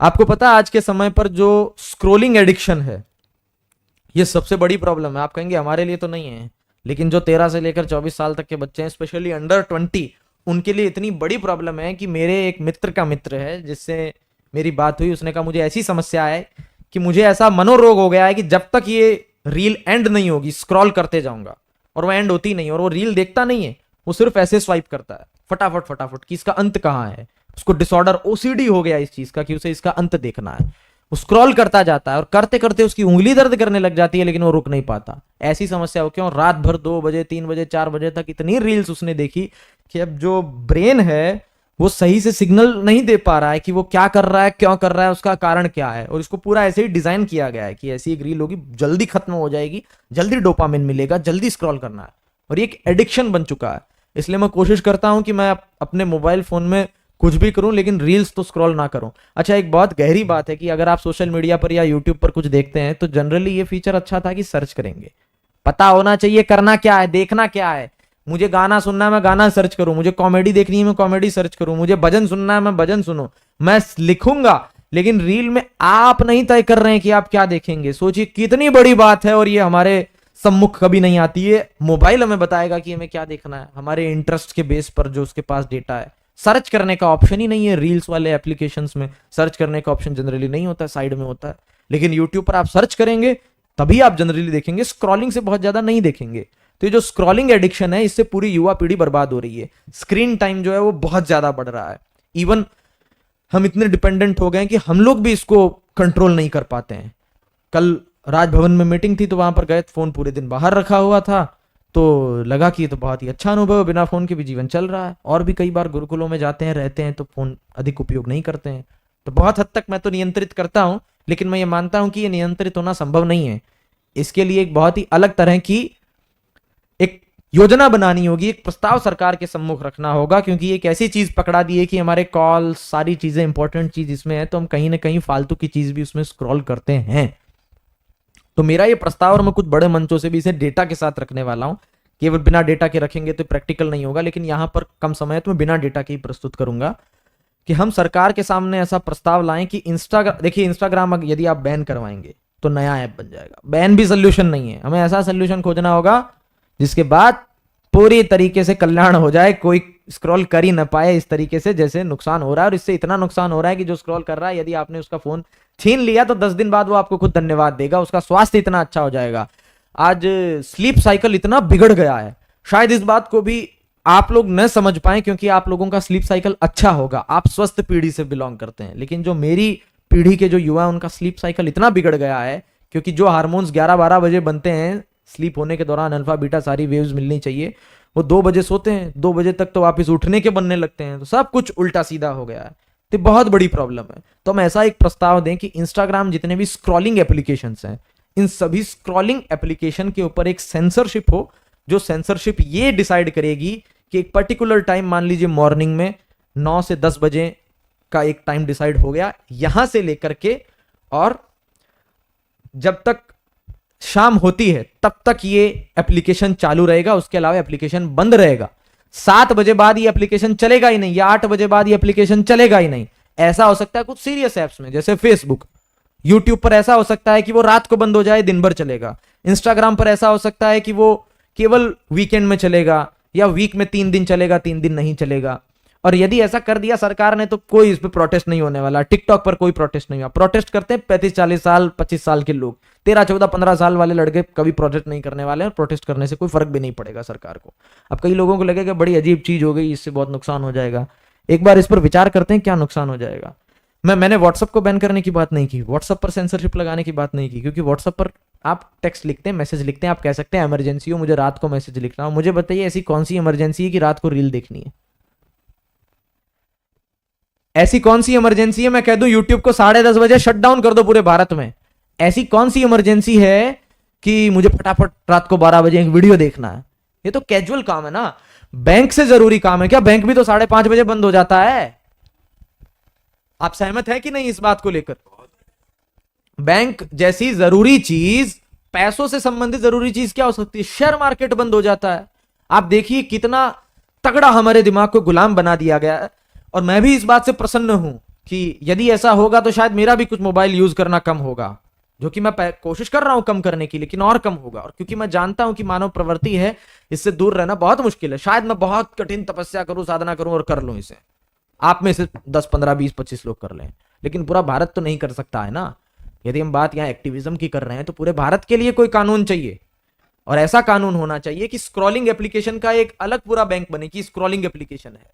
D: आपको पता है आज के समय पर जो स्क्रोलिंग एडिक्शन है, ये सबसे बड़ी प्रॉब्लम है। आप कहेंगे हमारे लिए तो नहीं है, लेकिन जो 13 से लेकर 24 साल तक के बच्चे हैं, स्पेशली अंडर 20, उनके लिए इतनी बड़ी प्रॉब्लम है कि मेरे एक मित्र का मित्र है जिससे मेरी बात हुई, उसने कहा मुझे ऐसी समस्या है कि मुझे ऐसा मनोरोग हो गया है कि जब तक ये रील एंड नहीं होगी स्क्रॉल करते जाऊंगा, और वो एंड होती नहीं, और वो रील देखता नहीं है, वो सिर्फ ऐसे स्वाइप करता है फटाफट फटाफट कि इसका अंत कहाँ है। उसको डिसऑर्डर ओसीडी हो गया इस चीज का कि उसे इसका अंत देखना है। वो स्क्रॉल करता जाता है और करते करते उसकी उंगली दर्द करने लग जाती है, लेकिन वो रुक नहीं पाता। ऐसी समस्या हो क्यों? रात भर 2 बजे 3 बजे 4 बजे तक इतनी रील्स उसने देखी कि अब जो ब्रेन है वो सही से सिग्नल नहीं दे पा रहा है कि वो क्या कर रहा है, क्यों कर रहा है, उसका कारण क्या है। और इसको पूरा ऐसे ही डिजाइन किया गया है कि ऐसी एक रील होगी, जल्दी खत्म हो जाएगी, जल्दी डोपामिन मिलेगा, जल्दी स्क्रॉल करना है, और ये एक एडिक्शन बन चुका है। इसलिए मैं कोशिश करता हूं कि मैं अपने मोबाइल फोन में कुछ भी करूं, लेकिन रील्स तो स्क्रॉल ना करूं। अच्छा, एक बहुत गहरी बात है कि अगर आप सोशल मीडिया पर या यूट्यूब पर कुछ देखते हैं तो जनरली ये फीचर अच्छा था कि सर्च करेंगे, पता होना चाहिए करना क्या है, देखना क्या है। मुझे गाना सुनना है, मैं गाना सर्च करूं, मुझे कॉमेडी देखनी है, मैं कॉमेडी सर्च करूं, मुझे भजन सुनना है, मैं भजन सुनूं, मैं लिखूंगा। लेकिन रील में आप नहीं तय कर रहे हैं कि आप क्या देखेंगे। सोचिए कितनी बड़ी बात है, और ये हमारे सम्मुख कभी नहीं आती है। मोबाइल हमें बताएगा कि हमें क्या देखना है, हमारे इंटरेस्ट के बेस पर जो उसके पास डेटा है। सर्च करने का ऑप्शन ही नहीं है रील्स वाले एप्लीकेशंस में। सर्च करने का ऑप्शन जनरली नहीं होता, साइड में होता है। लेकिन यूट्यूब पर आप सर्च करेंगे तभी आप जनरली देखेंगे, स्क्रॉलिंग से बहुत ज्यादा नहीं देखेंगे। तो ये जो स्क्रॉलिंग एडिक्शन है, इससे पूरी युवा पीढ़ी बर्बाद हो रही है। स्क्रीन टाइम जो है वो बहुत ज्यादा बढ़ रहा है। इवन हम इतने डिपेंडेंट हो गए हैं कि हम लोग भी इसको कंट्रोल नहीं कर पाते हैं। कल राजभवन में मीटिंग थी तो वहां पर गए, फोन पूरे दिन बाहर रखा हुआ था, तो लगा कि ये तो बहुत ही अच्छा अनुभव है, बिना फोन के भी जीवन चल रहा है। और भी कई बार गुरुकुलों में जाते हैं, रहते हैं, तो फोन अधिक उपयोग नहीं करते हैं। तो बहुत हद तक मैं तो नियंत्रित करता हूं, लेकिन मैं ये मानता हूं कि ये नियंत्रित होना संभव नहीं है। इसके लिए एक बहुत ही अलग तरह की एक योजना बनानी होगी, एक प्रस्ताव सरकार के सम्मुख रखना होगा, क्योंकि एक ऐसी चीज पकड़ा दी है कि हमारे कॉल, सारी चीजें, इंपॉर्टेंट चीज इसमें है, तो हम कहीं ना कहीं फालतू की चीज भी उसमें स्क्रॉल करते हैं। तो मेरा ये प्रस्ताव, और मैं कुछ बड़े मंचों से भी इसे डेटा के साथ रखने वाला हूं। केवल बिना डेटा के रखेंगे तो प्रैक्टिकल नहीं होगा, लेकिन यहां पर कम समय तो मैं बिना डेटा के ही प्रस्तुत करूंगा कि हम सरकार के सामने ऐसा प्रस्ताव लाएं कि इंस्टाग्राम, देखिए इंस्टाग्राम यदि आप बैन करवाएंगे तो नया ऐप बन जाएगा। बैन भी सोल्यूशन नहीं है, हमें ऐसा सोल्यूशन खोजना होगा जिसके बाद पूरी तरीके से कल्याण हो जाए, कोई स्क्रॉल कर ही ना पाए इस तरीके से जैसे नुकसान हो रहा है। और इससे इतना नुकसान हो रहा है कि जो स्क्रॉल कर रहा है, यदि आपने उसका फोन छीन लिया तो 10 दिन बाद वो आपको खुद धन्यवाद देगा, उसका स्वास्थ्य इतना अच्छा हो जाएगा। आज स्लीप साइकिल इतना बिगड़ गया है, शायद इस बात को भी आप लोग न समझ पाए, क्योंकि आप लोगों का स्लीप साइकिल अच्छा होगा, आप स्वस्थ पीढ़ी से बिलोंग करते हैं। लेकिन जो मेरी पीढ़ी के जो युवा, उनका स्लीप साइकिल इतना बिगड़ गया है, क्योंकि जो हार्मोन्स 11-12 बजे बनते हैं स्लीप होने के दौरान, अल्फा बीटा सारी वेव्स मिलनी चाहिए, वो 2 बजे सोते हैं, 2 बजे तक तो वापस उठने के बनने लगते हैं। तो सब कुछ उल्टा सीधा हो गया है, तो बहुत बड़ी प्रॉब्लम है। तो हम ऐसा एक प्रस्ताव दें कि इंस्टाग्राम जितने भी स्क्रॉलिंग एप्लीकेशंस हैं, इन सभी स्क्रॉलिंग एप्लीकेशन के ऊपर एक सेंसरशिप हो, जो सेंसरशिप ये डिसाइड करेगी कि एक पर्टिकुलर टाइम, मान लीजिए मॉर्निंग में 9 से 10 बजे का एक टाइम डिसाइड हो गया, यहां से लेकर के और जब तक शाम होती है तब तक ये एप्लीकेशन चालू रहेगा, उसके अलावा एप्लीकेशन बंद रहेगा। 7 बजे बाद ये एप्लीकेशन चलेगा ही नहीं, या 8 बजे बाद ये एप्लीकेशन चलेगा ही नहीं। ऐसा हो सकता है कुछ सीरियस ऐप्स में, जैसे फेसबुक। यूट्यूब पर ऐसा हो सकता है कि वो रात को बंद हो जाए, दिन भर चलेगा। इंस्टाग्राम पर ऐसा हो सकता है कि वो केवल वीकेंड में चलेगा, या वीक में 3 दिन चलेगा, 3 दिन नहीं चलेगा। और यदि ऐसा कर दिया सरकार ने तो कोई इस पर प्रोटेस्ट नहीं होने वाला। टिकटॉक पर कोई प्रोटेस्ट नहीं हुआ। प्रोटेस्ट करते हैं 35-40 साल 25 साल के लोग, 13-14-15 साल वाले लड़के कभी प्रोटेस्ट नहीं करने वाले, और प्रोटेस्ट करने से कोई फर्क भी नहीं पड़ेगा सरकार को। अब कई लोगों को लगेगा बड़ी अजीब चीज हो गई, इससे बहुत नुकसान हो जाएगा। एक बार इस पर विचार करते हैं क्या नुकसान हो जाएगा। मैंने व्हाट्सएप को बैन करने की बात नहीं की, व्हाट्सएप पर सेंसरशिप लगाने की बात नहीं की, क्योंकि व्हाट्सएप पर आप टेक्स्ट लिखते हैं, मैसेज लिखते हैं, आप कह सकते हैं इमरजेंसी हो, मुझे रात को मैसेज लिखना हो। मुझे बताइए ऐसी कौन सी इमरजेंसी है कि रात को रील देखनी है? ऐसी कौन सी इमरजेंसी है मैं कह दूं यूट्यूब को 10:30 बजे शट डाउन कर दो पूरे भारत में? ऐसी कौन सी इमरजेंसी है कि मुझे फटाफट रात को 12 बजे एक वीडियो देखना है? ये तो कैजुअल काम है ना। बैंक से जरूरी काम है क्या? बैंक भी तो 5:30 बजे बंद हो जाता है। आप सहमत है कि नहीं इस बात को लेकर? बैंक जैसी जरूरी चीज, पैसों से संबंधित जरूरी चीज क्या हो सकती है? शेयर मार्केट बंद हो जाता है। आप देखिए कितना तगड़ा हमारे दिमाग को गुलाम बना दिया गया है। और मैं भी इस बात से प्रसन्न हूं कि यदि ऐसा होगा तो शायद मेरा भी कुछ मोबाइल यूज करना कम होगा, जो कि मैं कोशिश कर रहा हूं कम करने की, लेकिन और कम होगा। और क्योंकि मैं जानता हूं कि मानव प्रवृत्ति है, इससे दूर रहना बहुत मुश्किल है। शायद मैं बहुत कठिन तपस्या करूं, साधना करूं और कर लूं इसे। आप में से 10, 15, 20, 25 लोग कर लें, लेकिन पूरा भारत तो नहीं कर सकता है ना। यदि हम बात यहां एक्टिविज्म की कर रहे हैं तो पूरे भारत के लिए कोई कानून चाहिए। और ऐसा कानून होना चाहिए कि स्क्रॉलिंग एप्लीकेशन का एक अलग पूरा बैंक बने कि स्क्रॉलिंग एप्लीकेशन है।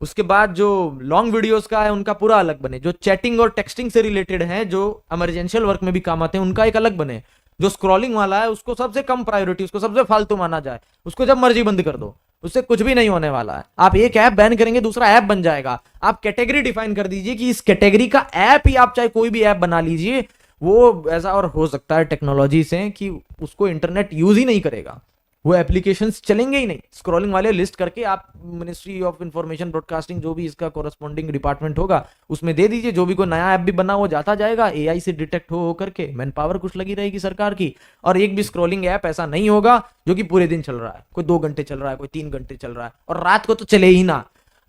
D: उसके बाद जो लॉन्ग वीडियोस का है उनका पूरा अलग बने। जो चैटिंग और टेक्सटिंग से रिलेटेड है, जो इमरजेंशियल वर्क में भी काम आते हैं, उनका एक अलग बने। जो स्क्रॉलिंग वाला है उसको सबसे कम प्रायोरिटी, उसको सबसे फालतू माना जाए, उसको जब मर्जी बंद कर दो, उससे कुछ भी नहीं होने वाला है। आप एक ऐप बैन करेंगे दूसरा ऐप बन जाएगा। आप कैटेगरी डिफाइन कर दीजिए कि इस कैटेगरी का ऐप ही, आप चाहे कोई भी ऐप बना लीजिए, वो ऐसा और हो सकता है टेक्नोलॉजी से कि उसको इंटरनेट यूज ही नहीं करेगा, वो एप्लीकेशंस चलेंगे ही नहीं। स्क्रॉलिंग वाले लिस्ट करके आप मिनिस्ट्री ऑफ इंफॉर्मेशन ब्रॉडकास्टिंग, जो भी इसका कोरस्पॉन्डिंग डिपार्टमेंट होगा, उसमें दे दीजिए। जो भी कोई नया ऐप भी बना वो जाता जाएगा, एआई से डिटेक्ट हो करके, मैन पावर कुछ लगी रहेगी सरकार की। और एक भी स्क्रॉलिंग ऐप ऐसा नहीं होगा जो कि पूरे दिन चल रहा है। कोई 2 घंटे चल रहा है, कोई 3 घंटे चल रहा है, और रात को तो चले ही ना।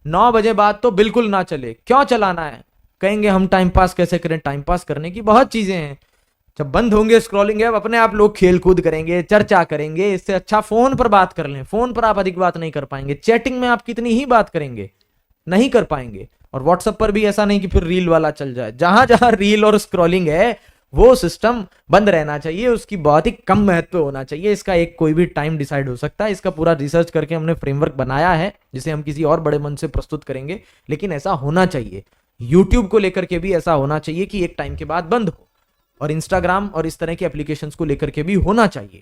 D: 9 बजे बाद तो बिल्कुल ना चले। क्यों चलाना है? कहेंगे हम टाइम पास कैसे करें? टाइम पास करने की बहुत चीजें हैं। जब बंद होंगे स्क्रॉलिंग ऐप, अपने आप लोग खेल कूद करेंगे, चर्चा करेंगे। इससे अच्छा फोन पर बात कर लें। फोन पर आप अधिक बात नहीं कर पाएंगे। चैटिंग में आप कितनी ही बात करेंगे, नहीं कर पाएंगे। और व्हाट्सएप पर भी ऐसा नहीं कि फिर रील वाला चल जाए। जहां जहां रील और स्क्रॉलिंग है वो सिस्टम बंद रहना चाहिए, उसकी बहुत ही कम महत्व होना चाहिए। इसका एक कोई भी टाइम डिसाइड हो सकता है। इसका पूरा रिसर्च करके हमने फ्रेमवर्क बनाया है, जिसे हम किसी और बड़े मन से प्रस्तुत करेंगे। लेकिन ऐसा होना चाहिए। यूट्यूब को लेकर के भी ऐसा होना चाहिए कि एक टाइम के बाद बंद हो। और इंस्टाग्राम और इस तरह के एप्लीकेशंस को लेकर के भी होना चाहिए।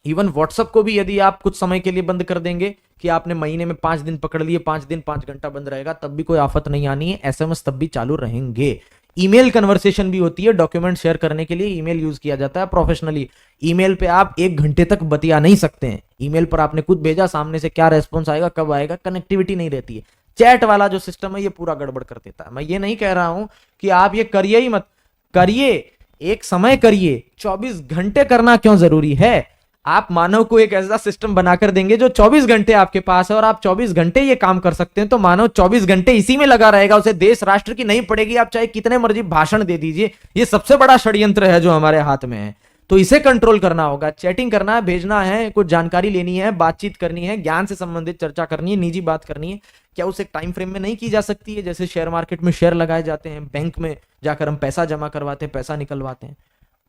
D: इवन व्हाट्सएप को भी यदि आप कुछ समय के लिए बंद कर देंगे कि आपने महीने में 5 दिन पकड़ लिए, 5 दिन 5 घंटा बंद रहेगा, तब भी कोई आफत नहीं आनी है। एसएमएस तब भी चालू रहेंगे। ईमेल कन्वर्सेशन भी होती है, डॉक्यूमेंट शेयर करने के लिए ईमेल यूज किया जाता है प्रोफेशनली। ईमेल पे आप 1 घंटे तक बतिया नहीं सकते हैं। ईमेल पर आपने खुद भेजा, सामने से क्या रेस्पॉन्स आएगा, कब आएगा, कनेक्टिविटी नहीं रहती है। चैट वाला जो सिस्टम है ये पूरा गड़बड़ कर देता है। मैं ये नहीं कह रहा हूं कि आप ये करिए ही मत, करिए, एक समय करिए। 24 घंटे करना क्यों जरूरी है? आप मानव को एक ऐसा सिस्टम बनाकर देंगे जो 24 घंटे आपके पास है, और आप 24 घंटे ये काम कर सकते हैं, तो मानव 24 घंटे इसी में लगा रहेगा। उसे देश राष्ट्र की नहीं पड़ेगी। आप चाहे कितने मर्जी भाषण दे दीजिए। ये सबसे बड़ा षड्यंत्र है जो हमारे हाथ में है। तो इसे कंट्रोल करना होगा। चैटिंग करना है, भेजना है, कुछ जानकारी लेनी है, बातचीत करनी है, ज्ञान से संबंधित चर्चा करनी है, निजी बात करनी है, क्या उस एक टाइम फ्रेम में नहीं की जा सकती है? जैसे शेयर मार्केट में शेयर लगाए जाते हैं, बैंक में जाकर हम पैसा जमा करवाते हैं, पैसा निकलवाते हैं।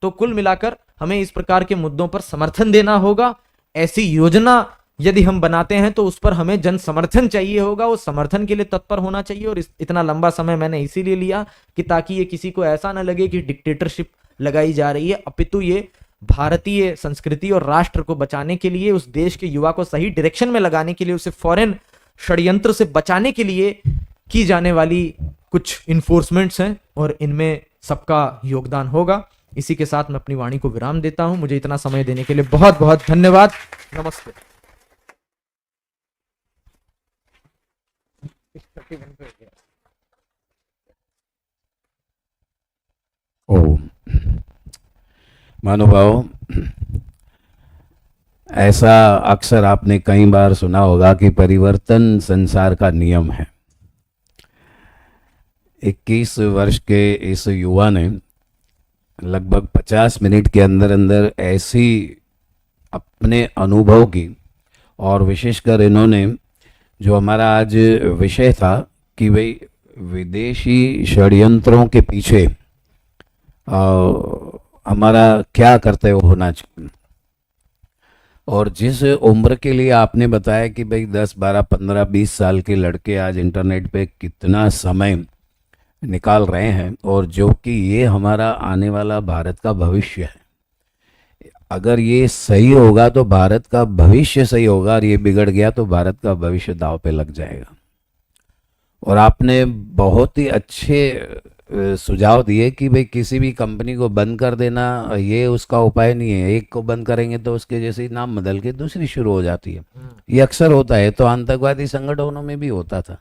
D: तो कुल मिलाकर हमें इस प्रकार के मुद्दों पर समर्थन देना होगा। ऐसी योजना यदि हम बनाते हैं तो उस पर हमें जन समर्थन चाहिए होगा। उस समर्थन के लिए तत्पर होना चाहिए। और इतना लंबा समय मैंने इसीलिए लिया कि ताकि ये किसी को ऐसा ना लगे कि डिक्टेटरशिप लगाई जा रही है, अपितु ये भारतीय संस्कृति और राष्ट्र को बचाने के लिए, उस देश के युवा को सही डायरेक्शन में लगाने के लिए, उसे फॉरेन षड्यंत्र से बचाने के लिए की जाने वाली कुछ इन्फोर्समेंट्स हैं, और इनमें सबका योगदान होगा। इसी के साथ मैं अपनी वाणी को विराम देता हूं। मुझे इतना समय देने के लिए बहुत बहुत धन्यवाद। नमस्ते।
A: ओ महानुभाव, ऐसा अक्सर आपने कई बार सुना होगा कि परिवर्तन संसार का नियम है। 21 वर्ष के इस युवा ने लगभग 50 मिनट के अंदर अंदर ऐसी अपने अनुभव की, और विशेषकर इन्होंने जो हमारा आज विषय था कि भाई विदेशी षड्यंत्रों के पीछे हमारा क्या कर्तव्य होना चाहिए, और जिस उम्र के लिए आपने बताया कि भाई 10, 12, 15, 20 साल के लड़के आज इंटरनेट पे कितना समय निकाल रहे हैं, और जो कि ये हमारा आने वाला भारत का भविष्य है। अगर ये सही होगा तो भारत का भविष्य सही होगा, और ये बिगड़ गया तो भारत का भविष्य दांव पे लग जाएगा। और आपने बहुत ही अच्छे सुझाव दिए कि भाई किसी भी कंपनी को बंद कर देना ये उसका उपाय नहीं है। एक को बंद करेंगे तो उसके जैसे ही नाम बदल के दूसरी शुरू हो जाती है। ये अक्सर होता है, तो आतंकवादी संगठनों में भी होता था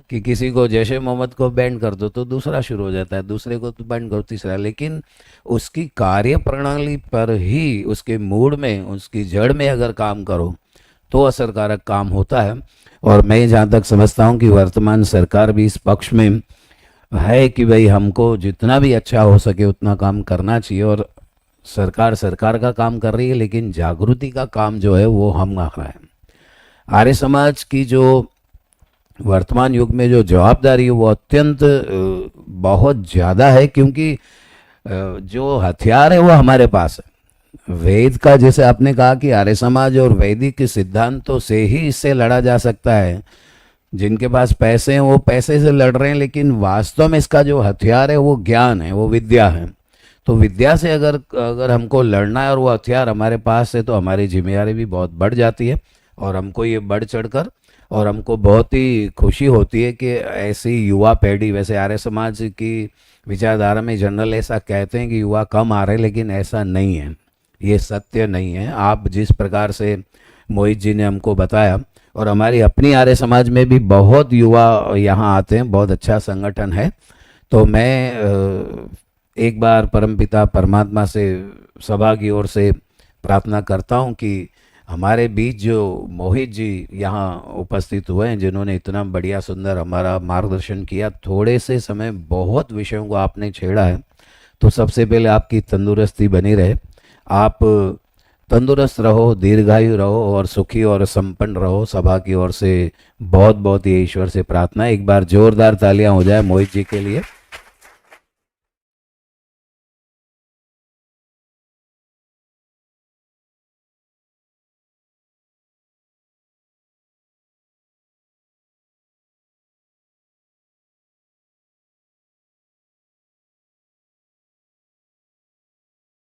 A: कि किसी को जैश ए मोहम्मद को बैन कर दो तो दूसरा शुरू हो जाता है, दूसरे को तो बैन करो तीसरा। लेकिन उसकी कार्य प्रणाली पर ही, उसके मूड में, उसकी जड़ में अगर काम करो तो असरकारक काम होता है। और मैं जहाँ तक समझता हूँ कि वर्तमान सरकार भी इस पक्ष में है कि भाई हमको जितना भी अच्छा हो सके उतना काम करना चाहिए। और सरकार का काम कर रही है, लेकिन जागृति का काम जो है वो हम कर रहे हैं। आर्य समाज की जो वर्तमान युग में जो जवाबदारी है वो अत्यंत बहुत ज़्यादा है, क्योंकि जो हथियार है वो हमारे पास है। वेद का, जैसे आपने कहा कि आर्य समाज और वैदिक सिद्धांतों से ही इससे लड़ा जा सकता है। जिनके पास पैसे हैं वो पैसे से लड़ रहे हैं, लेकिन वास्तव में इसका जो हथियार है वो ज्ञान है, वो विद्या है। तो विद्या से अगर हमको लड़ना है और वो हथियार हमारे पास है तो हमारी जिम्मेदारी भी बहुत बढ़ जाती है। और हमको ये बढ़ चढ़कर, और हमको बहुत ही खुशी होती है कि ऐसी युवा पीढ़ी, वैसे आर्य समाज की विचारधारा में जनरल ऐसा कहते हैं कि युवा कम आ रहे हैं, लेकिन ऐसा नहीं है, ये सत्य नहीं है। आप जिस प्रकार से मोहित जी ने हमको बताया, और हमारी अपनी आर्य समाज में भी बहुत युवा यहाँ आते हैं, बहुत अच्छा संगठन है। तो मैं एक बार परमपिता परमात्मा से सभा की ओर से प्रार्थना करता हूँ कि हमारे बीच जो मोहित जी यहाँ उपस्थित हुए हैं, जिन्होंने इतना बढ़िया सुंदर हमारा मार्गदर्शन किया, थोड़े से समय बहुत विषयों को आपने छेड़ा है। तो सबसे पहले आपकी तंदुरुस्ती बनी रहे, आप तंदुरुस्त रहो, दीर्घायु रहो और सुखी और संपन्न रहो। सभा की ओर से बहुत बहुत ये ईश्वर से प्रार्थना है। एक बार जोरदार तालियां हो जाए मोहित जी के लिए।